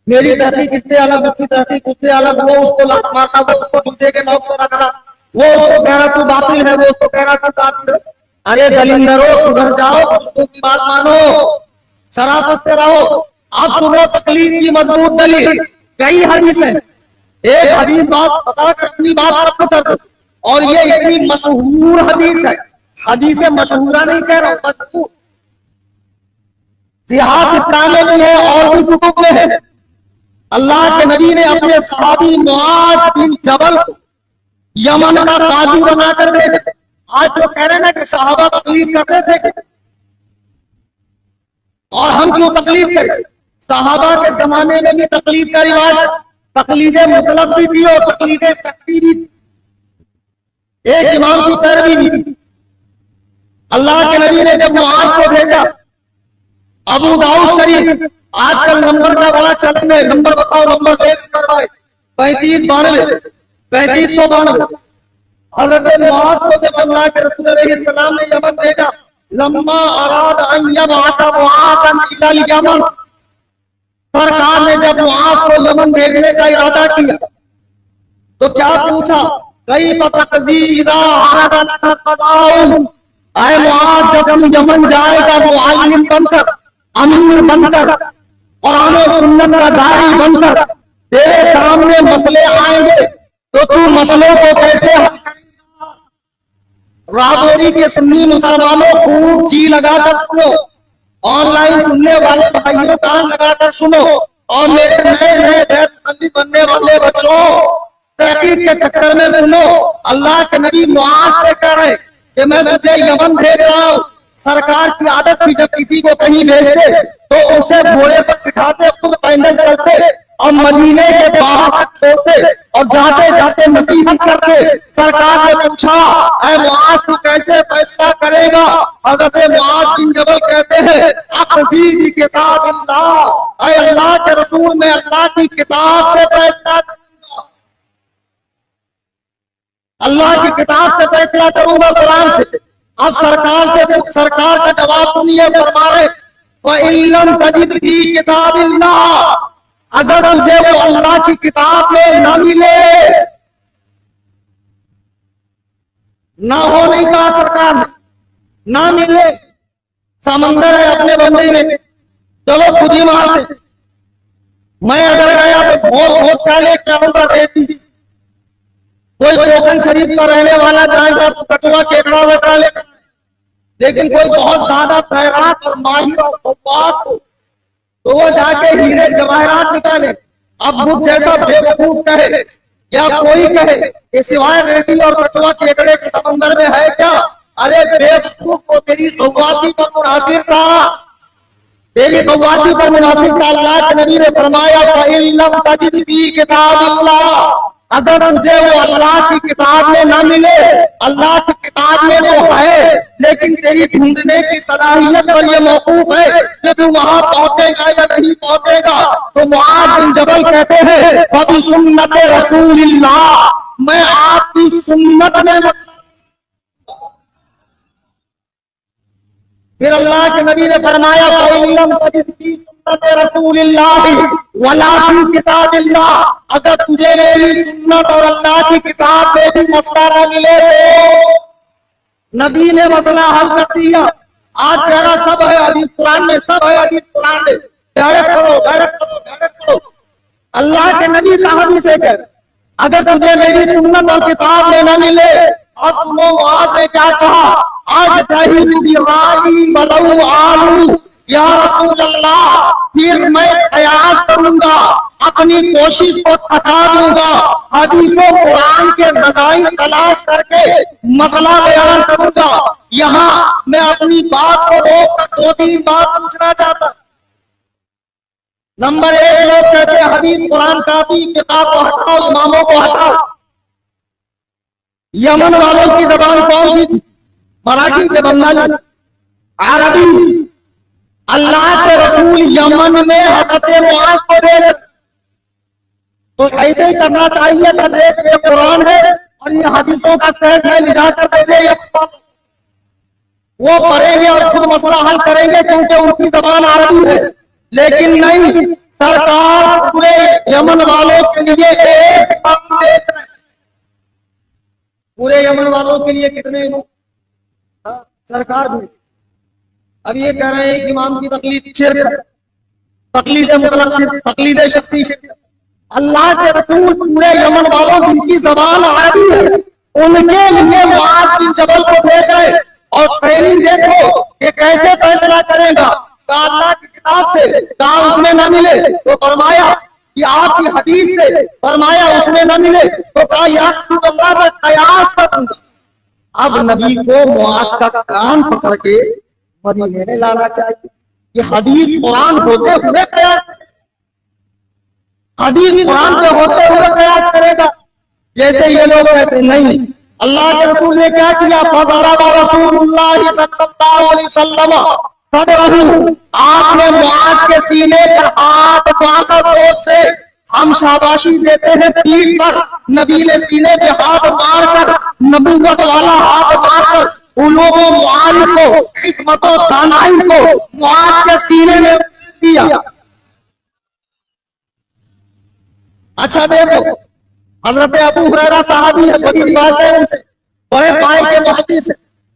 मेरी तहकीक इससे अलग, उसकी तहकीक उससे अलग, वो उसको लात मारता, वो उसको जूते के नौक पर रखा, वो उसको कह रहा तू बातिल है, वो उसको कह रहा तू कातिल है। अरे दलिंदरो सुधर जाओ, उसको की बात मानो, शराफत से रहो। अब सुनो तकलीफ की मजबूत दलील, कई हदीस है। एक हदीस बात बता कर अपनी बात आपको कर दो, और ये इतनी मशहूर हदीस है, हदीस मशहूरा नहीं कह रहा हूं, मशहूर सियाहत इस्लाम में भी है और भी कुतुब में है। अल्लाह के नबी ने अपने सहाबी मुआज बिन जबल को यमन का काजी बनाकर भेजा। आज जो कह रहे हैं ना कि सहाबा तकलीफ करते थे और हम क्यों तकलीफ करें, सहाबा के जमाने में भी तकलीफ का रिवाज, तकलीफें मुतलब भी थी और तकलीफें सख्ती भी थी, एक इमाम की पैरवी भी थी। अल्लाह के नबी ने जब मुआज को भेजा, अबू दाऊद शरीफ, आजकल नंबर का बड़ा चलन है, नंबर बताओ, नंबर 3592 3592। हज़रत मुआज को जब अल्लाह के रसूल अलैहि सलाम ने यमन भेजा, लम्मा अराद अन यबअसा मुआज़न इलल यमन, सरकार ने जब मुआज को यमन भेजने का इरादा किया तो क्या पूछा, कई तक़दी इज़ा अरादा लका क़ज़ाउ, आए मुआज जब तुम यमन जाएगा मुअल्लिम बनकर, अमीर बनकर, कुरान और सुन्नत का दाई बनकर, तेरे सामने मसले आएंगे तो तू मसलों को कैसे हल करेगा। राजौरी के सुन्नी मुसलमानों खूब जी लगाकर सुनो, ऑनलाइन सुनने वाले भाइयों कान लगाकर सुनो, और मेरे नए नए बैत बनने वाले बच्चों तहकीक के चक्कर में सुनो। अल्लाह के नबी मुआज से कह रहे कि मैं तुझे यमन भेज रहा हूं। सरकार की आदत थी जब किसी को कहीं भेजते तो उसे घोड़े पर बिठाते, खुद पैदल चलते और मदीने के बाहर छोड़ते और जाते जाते नसीहत करते। सरकार ने पूछा, ऐ मुआज तू कैसे फैसला करेगा? हज़रत मुआज बिन जबल कहते हैं, अक़ज़ी बि किताबिल्लाह, ऐ अल्लाह के रसूल, मैं अल्लाह की किताब से फैसला करूंगा, अल्लाह की किताब से फैसला करूंगा, कुरान से। अब सरकार का जवाब सुनिए, फरमा रहे, वइल्लम तजिद फी किताबिल्लाह, अगर तुझे वो अल्लाह की किताब में न मिले, ना हो नहीं कहा सरकार ने, ना मिले, समंदर है अपने बंदे में, चलो खुद ही मार दे। मैं अगर गया तो बहुत बहुत पहले क्या देती, कोई कोकन शरीफ का रहने वाला जाएगा तो कटुआ केकड़ा वेकड़ा लेकर, लेकिन कोई बहुत ज्यादा तैराक और माहिर और बकवास हो तो वो जाके हीरे जवाहरात निकाले। अब मुझ जैसा बेवकूफ कहे या कोई कहे कि सिवाय रेती और कटुआ केकड़े के समंदर में है क्या? अरे बेवकूफ को तेरी गौवाती पर मुनासिब था, तेरी गौवाती पर मुनासिब था। अल्लाह के नबी ने फरमाया, फ़इल्लम तजिद फी किताबिल्लाह, अगर तुझे वो अल्लाह की किताब में ना मिले, अल्लाह की किताब में वो है लेकिन तेरी ढूंढने की सलाहियत पर यह मौकूफ है कि तू वहां पहुंचेगा या नहीं पहुंचेगा। तो मुआज बिन जबल कहते हैं, वबि सुन्नत रसूलिल्लाह, मैं आपकी सुन्नत में। फिर अल्लाह के नबी ने फरमाया, फ़इल्लम तजिद फी सुन्नत रसूलिल्लाह वला फी किताबिल्लाह, अगर तुझे मेरी सुन्नत और अल्लाह की किताब में भी मसला न मिले तो नबी ने मसला हल कर दिया। आज तेरा सब है हदीस कुरान में, सब है हदीस कुरान में, डायरेक्ट करो, डायरेक्ट करो, डायरेक्ट करो। अल्लाह के नबी साहबी से कह, अगर तुझे मेरी सुन्नत और किताब में न मिले, अब तुमो आज ने क्या कहा, आज जाहिलू बिराई वलौ आलू, या रसूल अल्लाह, फिर मैं प्रयास करूंगा, अपनी कोशिश को थका दूंगा, हदीसों कुरान के नज़ाइर तलाश करके मसला बयान करूंगा। यहाँ मैं अपनी बात को रोक 2-3 बात पूछना चाहता। नंबर 1, लोग कहते हैं हदीस कुरान काफी, किताब को हटाओ, इमामों को हटाओ। यमन वालों की जबान कौन सी थी? मराठी के, बंगाली, अरबी। अल्लाह के रसूल यमन में हज़रत मुआज को भेजे तो ऐसे ही करना चाहिए था। देख ये कुरान है और ये हदीसों का सेट है, ले जाकर भेजे, वो पढ़ेंगे और खुद मसला हल करेंगे क्योंकि उनकी जबान अरबी है। लेकिन नहीं, सरकार पूरे यमन वालों के लिए एक पूरे यमन वालों के लिए कितने सरकार भी। अब ये कह रहे हैं कि इमाम की तकलीद शिर्क है, तकलीद मुतलक शिर्क, तकलीद शख्सी शिर्क। अल्लाह के रसूल पूरे यमन वालों जिनकी जबान अरबी है उनके लिए मुआज बिन जबल को भेज रहे और ट्रेनिंग देखो कि कैसे फैसला करेगा। कहा अल्लाह की किताब से, कहा उसमें न मिले तो फरमाया कि आपकी हदीस से, फरमाया उसमें न मिले तो कहा या अल्लाह मैं कयास करूंगा। अब नबी को मुआज का कान पकड़ के मदीने में लाना चाहिए कि हदीस कुरान होते हुए कयास, हदीस कुरान पे होते हुए कयास करेगा। जैसे ये लोग कहते नहीं, अल्लाह के रसूल ने क्या किया, फदरबा रसूलुल्लाह सल्लल्लाहु अलैहि वसल्लम सदरहू, आपने मुआज के सीने पर हाथ मारकर जोर से, हम शाबाशी देते हैं पीठ पर, नबी ने सीने पे हाथ मारकर, नबूवत वाला हाथ मारकर उलूम मुआज को, हिकमत और दानाई को मुआज के सीने में दिया। अच्छा देखो, हजरत अबू हुरैरा साहबी है, बड़ी रिवायत है उनसे, बड़े पाए के मुहद्दिस,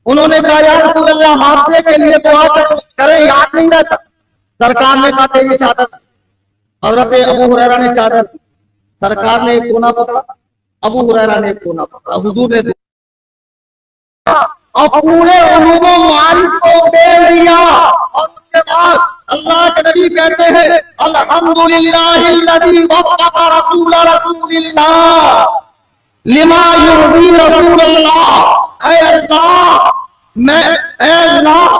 उन्होंने कहा या रसूल अल्लाह हाफजे के लिए दुआ करें, याद नहीं रहता। सरकार ने कहा तेरी चादर, हजरत अबू हुरैरा ने चादर, सरकार ने एक कोना पकड़ा, अबू हुरैरा ने एक कोना पकड़ा, हुजूर ने और पूरे उलूमो मालिक को बेच दिया। और उसके बाद अल्लाह के नबी कहते हैं अल्हम्दुलिल्लाहिल्लज़ी वफ़क़ रसूल रसूलिल्लाह लिमा युर्दी रसूलल्लाह। ऐ अल्लाह, मैं ऐ अल्लाह,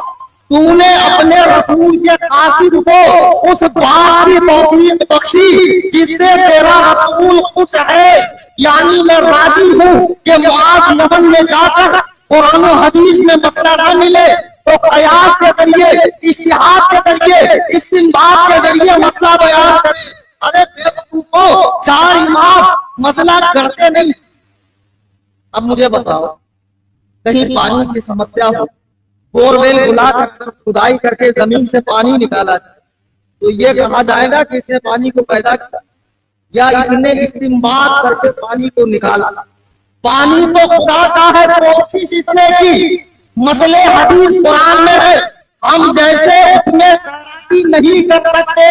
तूने अपने रसूल के कासिद को उस बात की तौफीक बख्शी जिससे तेरा रसूल खुश है। यानी मैं राजी हूँ कि मुआज यमन में जाकर कुरान और हदीस में मसला न मिले तो कयास के जरिए, इज्तिहाद के जरिए, इस्तिंबात के जरिए मसला बयान करे। अरे बेवकूफो, चार इमाम मसला करते नहीं। अब मुझे बताओ, कहीं पानी की समस्या हो, बोरवेल बुलाकर खुदाई करके जमीन से पानी निकाला जाए तो ये कहा जाएगा कि इसने पानी को पैदा किया या इसने इस्तिंबात करके पानी को निकाला। पानी तो खुदा का है, कोशिश इसने की, मसले हदीस कुरान में है, हम जैसे उसमें तैराकी नहीं कर सकते।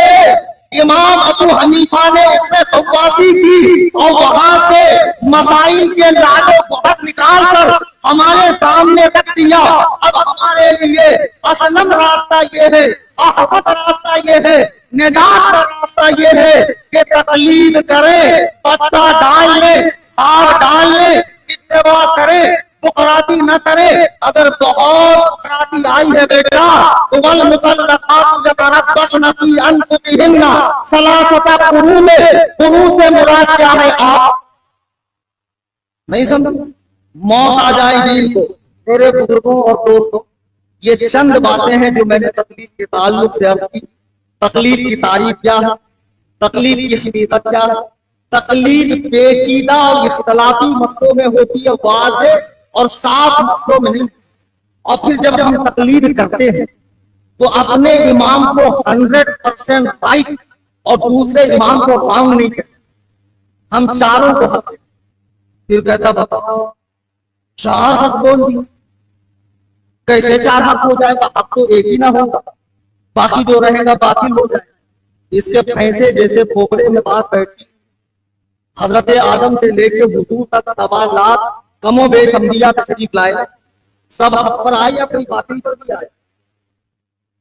इमाम अबू हनीफा ने उसमें खव्वासी की और वहां से मसाइल के लालो बहुत निकाल कर हमारे सामने रख दिया। अब हमारे लिए असलम रास्ता ये है, अहमद रास्ता ये है, निजात का रास्ता ये है कि तकलीद करें, पत्ता डाल ले, आग डाल ले, इत्तेबा करे, मुकराती न करे। अगर बहुत मुकराती आई है बेटा तो वल मुतल्लक़ात यतरब्बस्न फी अनफुसिहिन्ना सलासता कुरू में, कुरू से मुराद क्या है आप नहीं समझ? मौत आ जाएगी इनको। मेरे बुजुर्गों और दोस्तों, ये चंद बातें हैं जो मैंने तकलीद के ताल्लुक से अर्ज की। तकलीद की तारीफ क्या है, तकलीद की हकीकत क्या है। तकलीद पेचीदा और इख्तलाफी मसलों में होती है, वाज़े और साफ मसलों में नहीं। और फिर जब हम तकलीद करते हैं तो अपने इमाम को 100% राइट और दूसरे इमाम को रॉन्ग नहीं करते, हम चारों को हक। फिर कहता बताओ चार हक बोल दिए, कैसे चार हक हो जाएगा? हक तो एक ही ना होगा, बाकी जो रहेगा बातिल हो जाएगा। इसके फैसले जैसे पोखरे में बात बैठी, हजरत आदम से लेके हुजूर तक सवालात कमो बेश अंबिया तशरीफ लाए, सब हक पर आए, अपनी बातिल पर भी आए।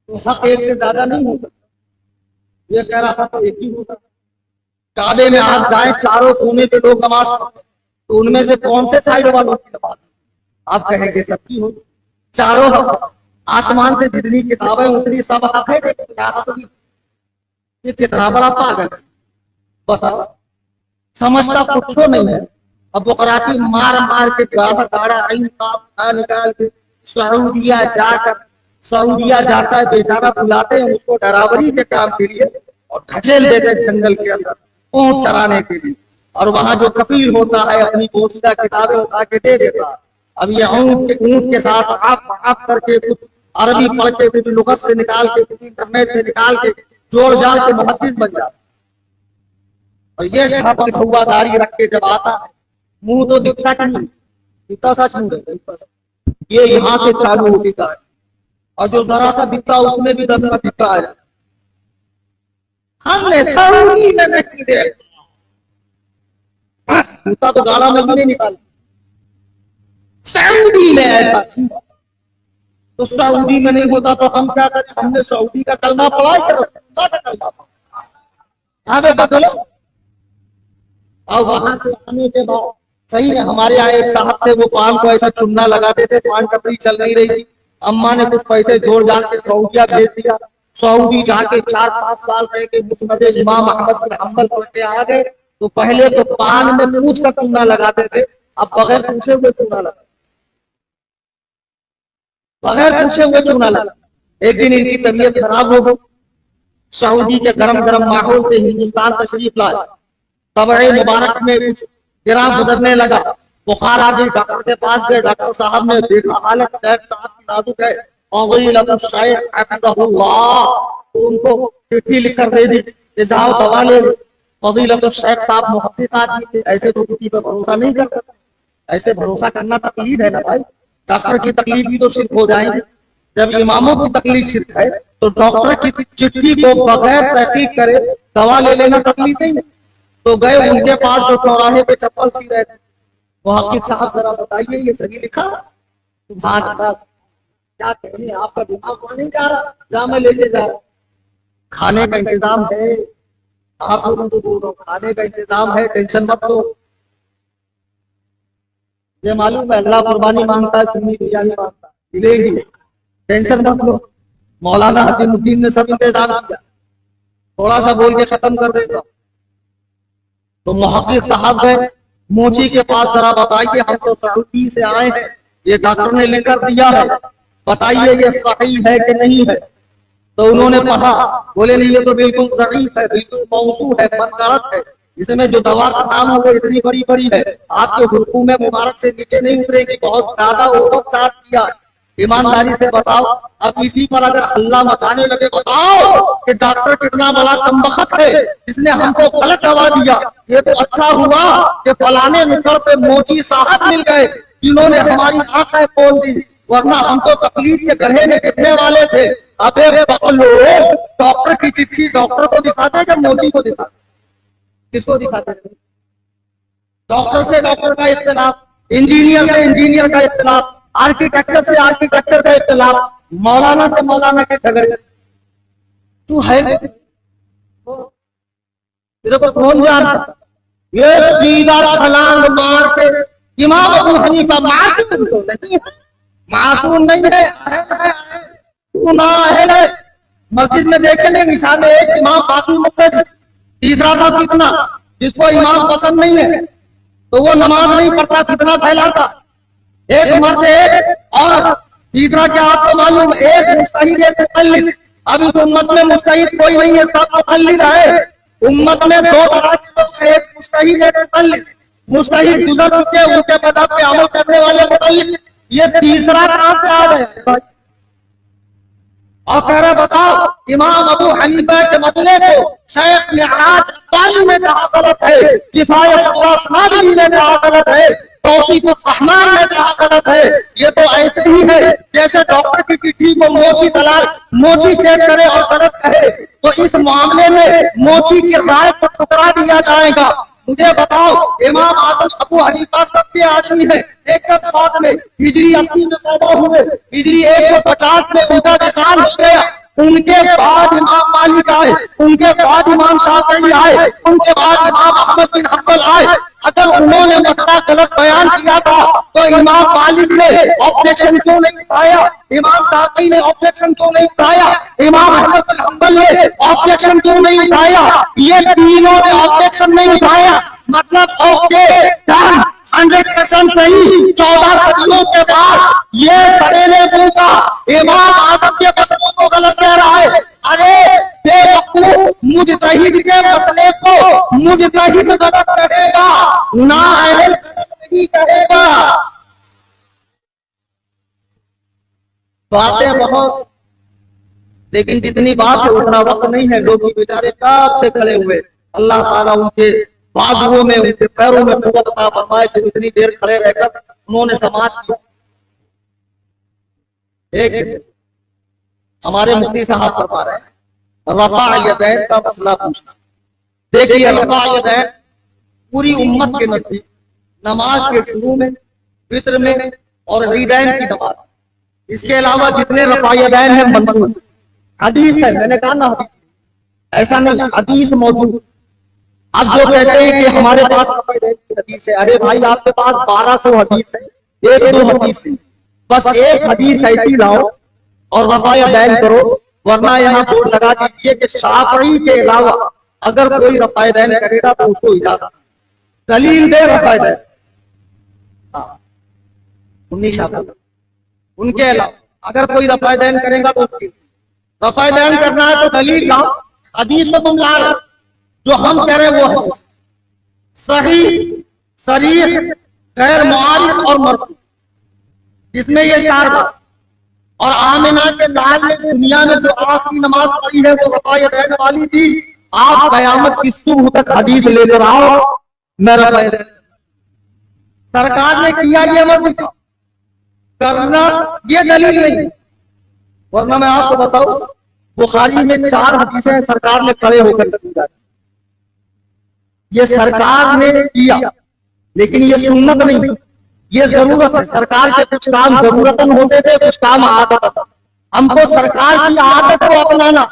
तो हक एक से ज्यादा नहीं हो सकता। ये कह रहा था एक ही होता। काबे में आप जाए, चारों कोने पे लोग नमाज पढ़ते, तो उनमें से कौन से साइड वालों की नमाज आप कहेंगे सबकी हो? चारों हक। आसमान से जितनी किताबें उतनी सब हक है, ये कितना बड़ा पागल है बताओ, समझता कुछ नहीं है। अब वो कराती मार मार के गाढ़ा गाढ़ा निकाल के सऊदिया जाकर, सऊदिया जाता है बेचारा, बुलाते हैं उसको डरावरी के काम के लिए और ढकेल देते हैं जंगल के अंदर ऊंट चराने के लिए। और वहां जो कफील होता है अपनी पोशीदा किताबें उठा के दे देता है। अब ये ऊंट के साथ आप करके कुछ अरबी पढ़ के, कुछ लुगत से निकाल के, कुछ इंटरनेट से निकाल के जोड़ जाल के मुहद्दिस बन जाता। और ये छाप लिखुआदारी रख के जब आता है, मुंह तो दिखता नहीं, दिखता सच नहीं, ये यहाँ से चालू होता है और जो जरा सा दिखता उसमें भी 10 का सिक्का आ जाता। हमने सऊदी में नहीं देखा, जूता तो गाड़ा में भी नहीं निकाला। सऊदी में ऐसा नहीं। तो सऊदी में नहीं होता तो हम क्या करें? हमने सऊदी का कलमा पढ़ा है, रसूलुल्लाह का कलमा पढ़ा। आगे बदलो। और वहां से आने के बाद सही है, हमारे यहाँ एक साहब थे, वो पान को ऐसा चुनना लगाते थे, पान टपरी चल नहीं रही थी। अम्मा ने कुछ पैसे जोड़ जान के सऊदिया भेज दिया। सऊदी जाके 4-5 साल रह के मुस्नद इमाम अहमद बिन हम्बल पढ़ के आ गए। तो पहले तो पान में पूछ कर चूना लगाते थे, अब बगैर पूछे हुए चूना लगा, बगैर पूछे हुए चूना लगा। एक दिन इनकी तबीयत खराब हो गई। सऊदी के गरम गरम माहौल से हिंदुस्तान तशरीफ लाए। तबरे मुबारक में कुछ गिराम गुजरने लगा, बुखार आ गई। डॉक्टर के पास गए, डॉक्टर साहब ने देखा हालत शायद साहब की नाजुक है, तो उनको चिट्ठी लिखकर दे दी कि जाओ दवा ले लो। फजीलत शेख साहब मुहद्दिस आदमी थे, ऐसे तो किसी पर भरोसा नहीं कर सकते, ऐसे भरोसा करना तकलीफ है ना भाई। डॉक्टर की तकलीफ भी तो शिरक हो जाएगी। जब इमामों की तकलीफ शिरक है तो डॉक्टर की चिट्ठी को बगैर तहकीक करे दवा ले लेना तकलीफ नहीं है। तो गए उनके पास जो चौराहे पे चप्पल सी रहे थे, वो हकीम साहब जरा बताइए ये सही लिखा? क्या कहने, आपका दिमाग वहां नहीं जा रहा जहां मैं लेके जा रहा। खाने का इंतजाम है, आप लोगों को बोल रहा हूँ, खाने का इंतजाम है, टेंशन मत लो। ये मालूम है अल्लाह कुर्बानी मांगता है, सुन्नी बिरयानी मांगता है, मिलेगी, टेंशन मत लो। मौलाना हकीमुद्दीन ने सब इंतजाम किया। थोड़ा सा बोल के खत्म कर देता। तो मुहक्किक साहब गए मोची के पास, जरा बताइए हम तो सऊदी से आए हैं, ये डॉक्टर ने लिख कर दिया है, बताइए ये सही है कि नहीं है। तो उन्होंने पढ़ा, बोले नहीं ये तो बिल्कुल ज़ईफ़ है, बिल्कुल मौजू है, मनगढ़ंत है, इसमें जो दवा का नाम है वो इतनी बड़ी बड़ी है, आपके हुक्म में मुबारक से नीचे नहीं उतरेगी, बहुत ज्यादा ओवर चार्ज किया। ईमानदारी से बताओ, अब इसी पर अगर हल्ला मचाने लगे, बताओ कि डॉक्टर कितना बड़ा कमबख्त है जिसने हमको गलत दवा दिया। ये तो अच्छा हुआ कि फलाने मिसड़ पे मोची साहब मिल गए जिन्होंने हमारी आंखें खोल दी, वरना हम तो तकलीफ के गड्ढे में गिरने वाले थे। अबे बकलो, डॉक्टर की चिट्ठी डॉक्टर को दिखाते क्या मोची को दिखाते? किसको दिखाते? डॉक्टर से डॉक्टर का इख्तिलाफ, इंजीनियर से इंजीनियर का इख्तिलाफ, आर्किटेक्चर से आर्किटेक्चर का इख्तिलाफ, मौलाना से मौलाना के झगड़े। तू है तेरे को कौन जानता? ये सीधा छलांग मार के इमाम अबू हनीफा मासूम तो नहीं है, मासूम नहीं है, तू ना है। मस्जिद में देखेंगे निशा में एक इमाम बाकी मुक्तदी, तीसरा था कितना जिसको इमाम पसंद नहीं है तो वो नमाज नहीं पढ़ता, कितना फैलाता, एक मर्द एक और तीसरा क्या आपको मालूम, एक मुस्तहिद एक मुक़ल्लिद। अब इस उम्मत में मुस्तहिद कोई नहीं है, सब मुक़ल्लिद है। उम्मत में दो तरह के लोग हैं, एक मुस्तहिद एक मुक़ल्लिद। मुस्तहिद गुजर चुके, उनके मज़हब पे अमल करने वाले मुक़ल्लिद, ये तीसरा कहां से आ गया? और कह रहे बताओ इमाम अबू हनीफा के मसले को शेख मिअराज अब्बासी ने कहा गलत है, किफायत अब्बासी ने कहा गलत है, तौसीफ रहमान ने कहा गलत है। ये तो ऐसे ही है जैसे डॉक्टर की चिट्ठी को मोची दलाल मोची चेक करे और गलत कहे, तो इस मामले में मोची की राय को ठुकरा दिया जाएगा। मुझे बताओ इमाम आजम अबू हनीफा कब के आदमी है? एक शॉट में हिजरी 80 में पैदा हुए, हिजरी 150 में उनका विशाल हो गया। उनके बाद इमाम मालिक आए, उनके बाद इमाम शाफिई आए, उनके बाद इमाम अहमद बिन हम्बल आए। अगर उन्होंने मसला गलत बयान किया था तो इमाम मालिक ने ऑब्जेक्शन क्यों नहीं उठाया? इमाम शाफिई ने ऑब्जेक्शन क्यों नहीं उठाया? इमाम अहमद बिन हम्बल ने ऑब्जेक्शन क्यों नहीं उठाया? ये तीनों ने ऑब्जेक्शन नहीं उठाया। मतलब ओके डन, 100% सही। 14 सदियों के बाद ये बड़े का इमाम आजम के मसलों को गलत कह रहा है। अरे बेवकूफ, मुजतहिद के मसले को मुजतहिद गलत कहेगा, ना अहल गलत नहीं कहेगा। बातें बहुत, लेकिन जितनी बात है उतना वक्त नहीं है। लोग बेचारे कब से खड़े हुए, अल्लाह ताला उनके बाजुओं में उनके पैरों में कुव्वत अता फरमाए कि इतनी देर खड़े रहकर उन्होंने समाज की। एक हमारे मुफ्ती साहब फरमा रहे हैं रफ़ा यदैन का मसला पूछना। देखिए रफ़ा यदैन पूरी उम्मत के नजदीक नमाज के शुरू में, वित्र में और ईदैन की नमाज। इसके अलावा जितने रफ़ायदैन हैं मंसूख। हदीस है, मैंने कहा ना हदीस, ऐसा नहीं, हदीस मौजूद। अब जो कहते हैं कि हमारे पास रफ़ायदैन की हदीस है, अरे भाई आपके पास 1200 हदीस है, एक दो हदीस है, बस एक हदीस ऐसी लाओ और रफ़ायदैन करो, वरना यहाँ बोर्ड लगा दीजिए कि शाफ़ई के अलावा अगर कोई रफ़ायदैन करेगा तो उसको इजाजत। दलील दे रफ़ायदैन, उन्हीं शाफ़ई उनके अलावा अगर कोई रफ़ायदैन करेगा तो उसकी रफ़ायदैन करना है तो दलील लाओ। हदीस में तुम ला रहे, जो हम कह रहे हैं वो हदीस सही, सरीह, गैर मुआरिद और मरफू, जिसमें ये चार बात। और आमिना के लाल ने दुनिया में जो आखिरी नमाज पढ़ी है वो रफ़ायदैन वाली थी। आप क़यामत की सुबह तक हदीस लेकर आओ, मैं रफ़ायदैन। सरकार ने किया ये मत करना, ये दलील नहीं। वरना मैं आपको बताऊं, बुखारी में 4 हदीसें सरकार ने खड़े होकर की, ये सरकार ने किया, लेकिन ये सुन्नत नहीं, ये जरूरत है। सरकार के कुछ काम जरूरतन होते थे, कुछ काम आदत। हमको सरकार की आदत को अपनाना।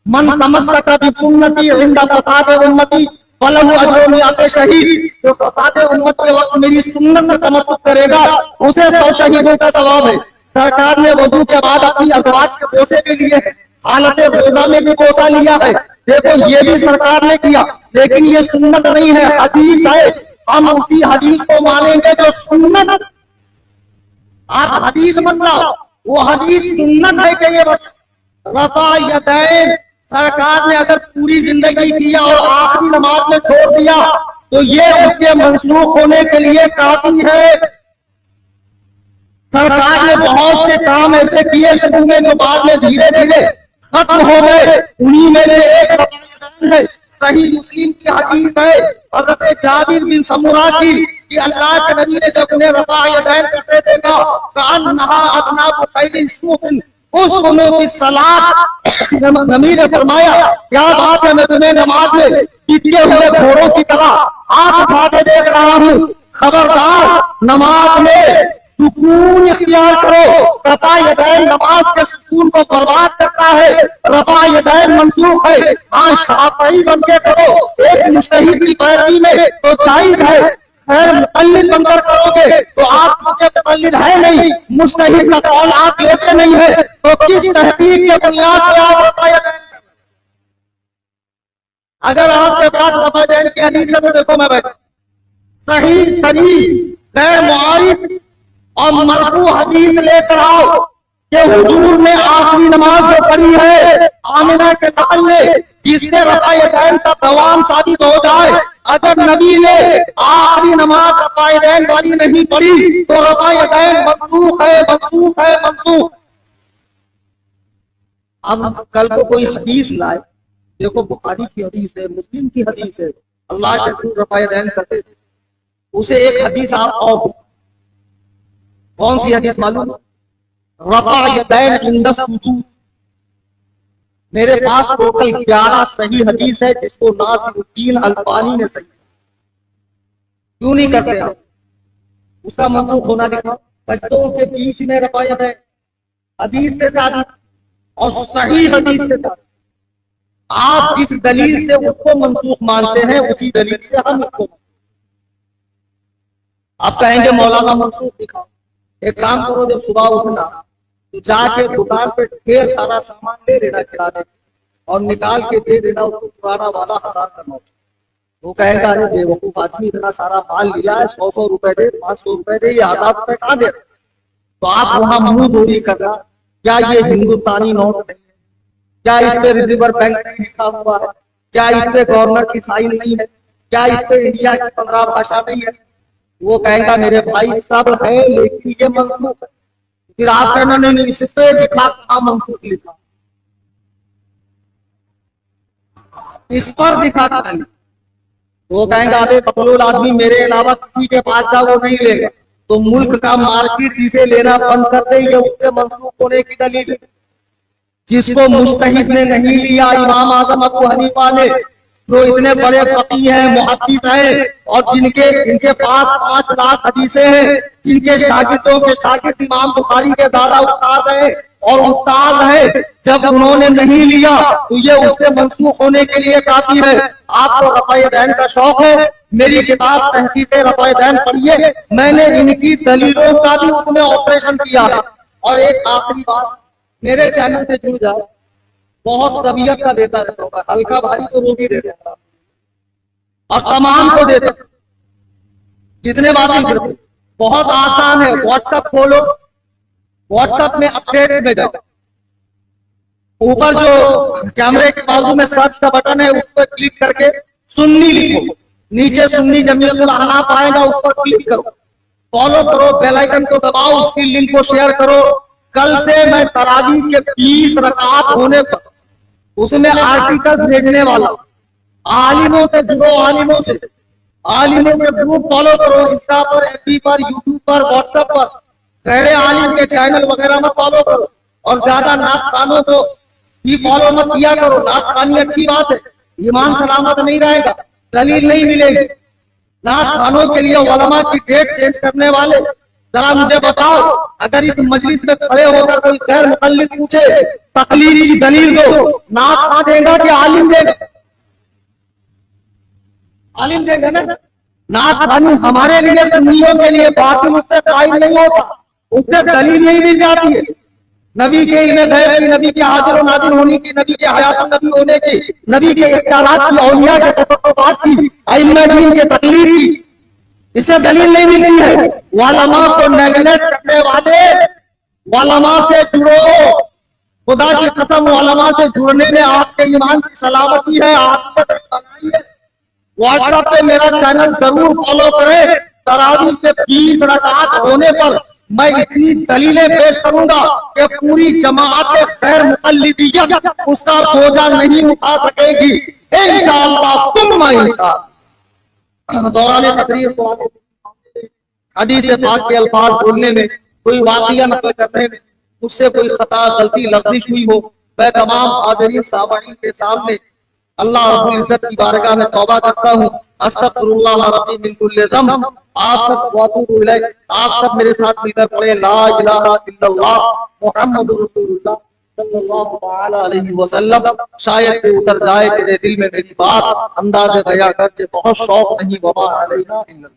मन तमस्सक बिसुन्नती इंदा फसाद उम्मती फलहु अजरुन मिअत शहीद। जो फसाद उम्मत के वक्त मेरी सुन्नत से तमस्सुक करेगा उसे 100 शहीदों का सवाब है। सरकार ने वजू के बाद अपनी अज़वाज के बोसे भी लिए हैं, हालत रोजा में भी बोसा लिया है। देखो ये भी सरकार ने किया, लेकिन ये सुन्नत नहीं है, हदीस है। हम उसी हदीस को मानेंगे जो सुन्नत। आप हदीस मत लाओ, वो हदीस सुन्नत है कि ये रफ़ायदैन सरकार ने अगर पूरी जिंदगी किया और आखिरी नमाज में छोड़ दिया तो ये उसके मंसूख होने के लिए काफी है। सरकार ने बहुत से काम ऐसे किए शुरू में जो बाद में धीरे धीरे खत्म हो गए। उन्हीं में से एक रफ़ायदैन है। सही मुस्लिम की हदीस है हज़रत जाबिर बिन समुरा की कि अल्लाह के नबी ने जब उन्हें रफ़ायदैन करते देखा, कान नहा अदना बुखैरिन शूतिन उसकुनु बिस्सलात। नबी ने फरमाया, क्या बात है, मैं तुम्हें नमाज में पिटे हुए घोड़ों की तरह हाथ उठा के देख रहा हूँ। खबरदार, नमाज में सुकून इख्तियार करो। रफ़ायदैन नमाज के सुकून को बर्बाद करता है। रफ़ायदैन मंसूख है। हाँ, शाफ़ई बन के करो, एक मुज्तहिद की पैरवी में तो जायज़ है। खैर मुक़ल्लिद बनकर करोगे तो आप मुझे मुक़ल्लिद है नहीं, मुज्तहिद का कौल आप लेते नहीं है, तो किस तहकीक के बुनियाद पर आप रफ़ायदैन? अगर आपके पास रफ़ायदैन की हदीस है तो देखो मैं बैठा, सही, सरीह, गैर मुआरिद और मरफू हदीस लेकर आओ कि हुजूर ने आखिरी नमाज जो पढ़ी है आमिना के लाल ने, जिससे रफ़ायदैन का दवाम साबित हो जाए। अगर नबी ने आखिरी नमाज रफ़ायदैन वाली नहीं पढ़ी तो रफ़ायदैन मंसूख है, मंसूख है, मंसूख। अब कल को कोई हदीस लाए, देखो बुखारी की हदीस है, मुस्लिम की हदीस है, अल्लाह के रसूल रफ़ायदैन करते थे, उसे एक हदीस आप और कौन सी हदीस मालूम? रफ़ायदैन इंदा सुजूद। मेरे पास टोटल 11 सही हदीस है, जिसको नासिरुद्दीन अल्बानी ने सही। क्यों नहीं करते आप? उसका मंसूख होना दिखाओ। बच्चों के बीच में रफ़ायदैन हदीस से साबित और सही हदीस से साबित। आप जिस दलील से उसको मंसूख मानते हैं उसी दलील से हम उसको। आप कहेंगे मौलाना मंसूख दिखाओ। एक काम करो, जब सुबह उठना तो जाके दुकान पे ढेर सारा सामान ले लेना किराने और निकाल के दे देना उसको, पुराना वाला हजार करना। वो कहेगा अरे बेवकूफ आदमी, इतना सारा माल लिया है, 100-100 रुपए दे, 500 रुपए दे, ये 1000 रुपए कहाँ दे? तो आप वहां मुंह धोरी कर रहा, क्या ये हिंदुस्तानी नोट नहीं है? क्या इस पे रिजर्व बैंक नहीं लिखा हुआ है? क्या इस पे गवर्नर की साइन नहीं है? क्या इस पे इंडिया की 15 भाषा नहीं है? वो कहेगा मेरे भाई सब है, लेकिन ये मंसूख है। फिर आप कहना नहीं, इस पे लिखा था, मंसूख लिखा, इस पर लिखा था। वो कहेंगे अरे बकलोल आदमी, मेरे अलावा किसी के पास जाओ वो नहीं लेगा। तो मुल्क का मार्केट जिसे लेना बंद कर दे, ये उसके मंसूख होने की दलील है। जिसको मुज्तहिद ने नहीं लिया, इमाम आजम अबू हनीफा ने जो इतने बड़े फकीह हैं, मुहद्दिस हैं, और जिनके पास 5 लाख हदीसें हैं, जिनके शागिर्दों के शागिर्द इमाम बुखारी के दादा उस्ताद हैं और उस्ताद हैं, जब उन्होंने नहीं लिया तो ये उससे मंसूख होने के लिए काफी है। आपको रफ़ाए दैन का शौक है, मेरी किताब तहकीक रफ़ाए दैन पढ़िए, मैंने इनकी दलीलों का भी उसमें ऑपरेशन किया है। और एक आखिरी बात, मेरे चैनल से जुड़ जाओ, बहुत तबीयत का देता है, हल्का भारी तो वो भी दे देता और तमाम को देता, जितने बातें करते, बहुत आसान है। व्हाट्सएप खोलो, व्हाट्सएप में अपडेट में जाओ, ऊपर जो कैमरे के बाजू में सर्च का बटन है उस पर क्लिक करके सुन्नी लिखो, नीचे सुन्नी जमीयतुल अहनाफ आएगा, उस पर क्लिक करो, फॉलो करो, बेल आइकन को दबाओ, उसकी लिंक को शेयर करो। कल से मैं तरावी के 20 रकात होने पर उसमें आर्टिकल भेजने वाला, आलिमों से जुड़ो, आलिमों से, आलिमों के ग्रुप फॉलो करो, इंस्टा पर, एफबी पर, यूट्यूब पर, व्हाट्सएप पर, पहले आलिम के चैनल वगैरह में फॉलो करो, और ज्यादा नात खानों को भी फॉलो मत किया करो। नात खानी अच्छी बात है, ईमान सलामत नहीं रहेगा, दलील नहीं मिलेगी। नात खानों के लिए उलमा की डेट चेंज करने वाले, जरा मुझे बताओ, अगर इस मजलिस में खड़े होकर कोई गैर मुकल्लिद पूछे तकलीद की दलील दो, नात खा देगा कि आलिम देगा? आलिम देगा ना। नात खानी हमारे लिए, सुन्नियों के लिए बातिल उससे कायम नहीं होता, उससे दलील नहीं मिल जाती है। नबी के इल्म गैब की, नबी के हाजिर और नाज़िर होने की, नबी के हयात नबी होने की, नबी के इख्तियारात की, औलिया के तसव्वुफ़ात की, अइम्मा दीन के तकलीद की, इसे दलील नहीं मिलती है। उलमा को नेगलेक्ट करने वाले, उलमा से जुड़ो, खुदा की कसम उलमा से जुड़ने में आपके ईमान की सलामती है, आखिरत बनाइए। व्हाट्सएप पे मेरा चैनल जरूर फॉलो करें। तरावी के 20 रकात होने पर मैं इतनी दलीलें पेश करूंगा कि पूरी जमात खैर मुक़ल्लिदियत उसका बोझा नहीं उठा सकेगी इंशाअल्लाह, तुम इंशाअल्लाह। दौरान तकरीर हदीस पाक के अल्फाज बोलने में, कोई वाक़िया नकल करने में मुझसे कोई खता, गलती, लफ्ज़िश हुई हो, मैं तमाम हाज़िरीन सामईन के सामने अल्लाह रब्बुल इज्जत की बारगाह में तौबा करता हूँ। अस्तगफिरुल्लाह रब्बी मिन कुल्लि ज़ंब। आप सब वातूबु इलैह, आप सब मेरे साथ मिलकर पढ़े ला इलाहा इल्लल्लाह मुहम्मदुर रसूलुल्लाह सल्लल्लाहु तआला अलैहि वसल्लम। शायद कि उतर जाए तेरे दिल में मेरी बात, अंदाज़े बयां करके बहुत शौक नहीं, वमा अलैना इल्लल्लाह।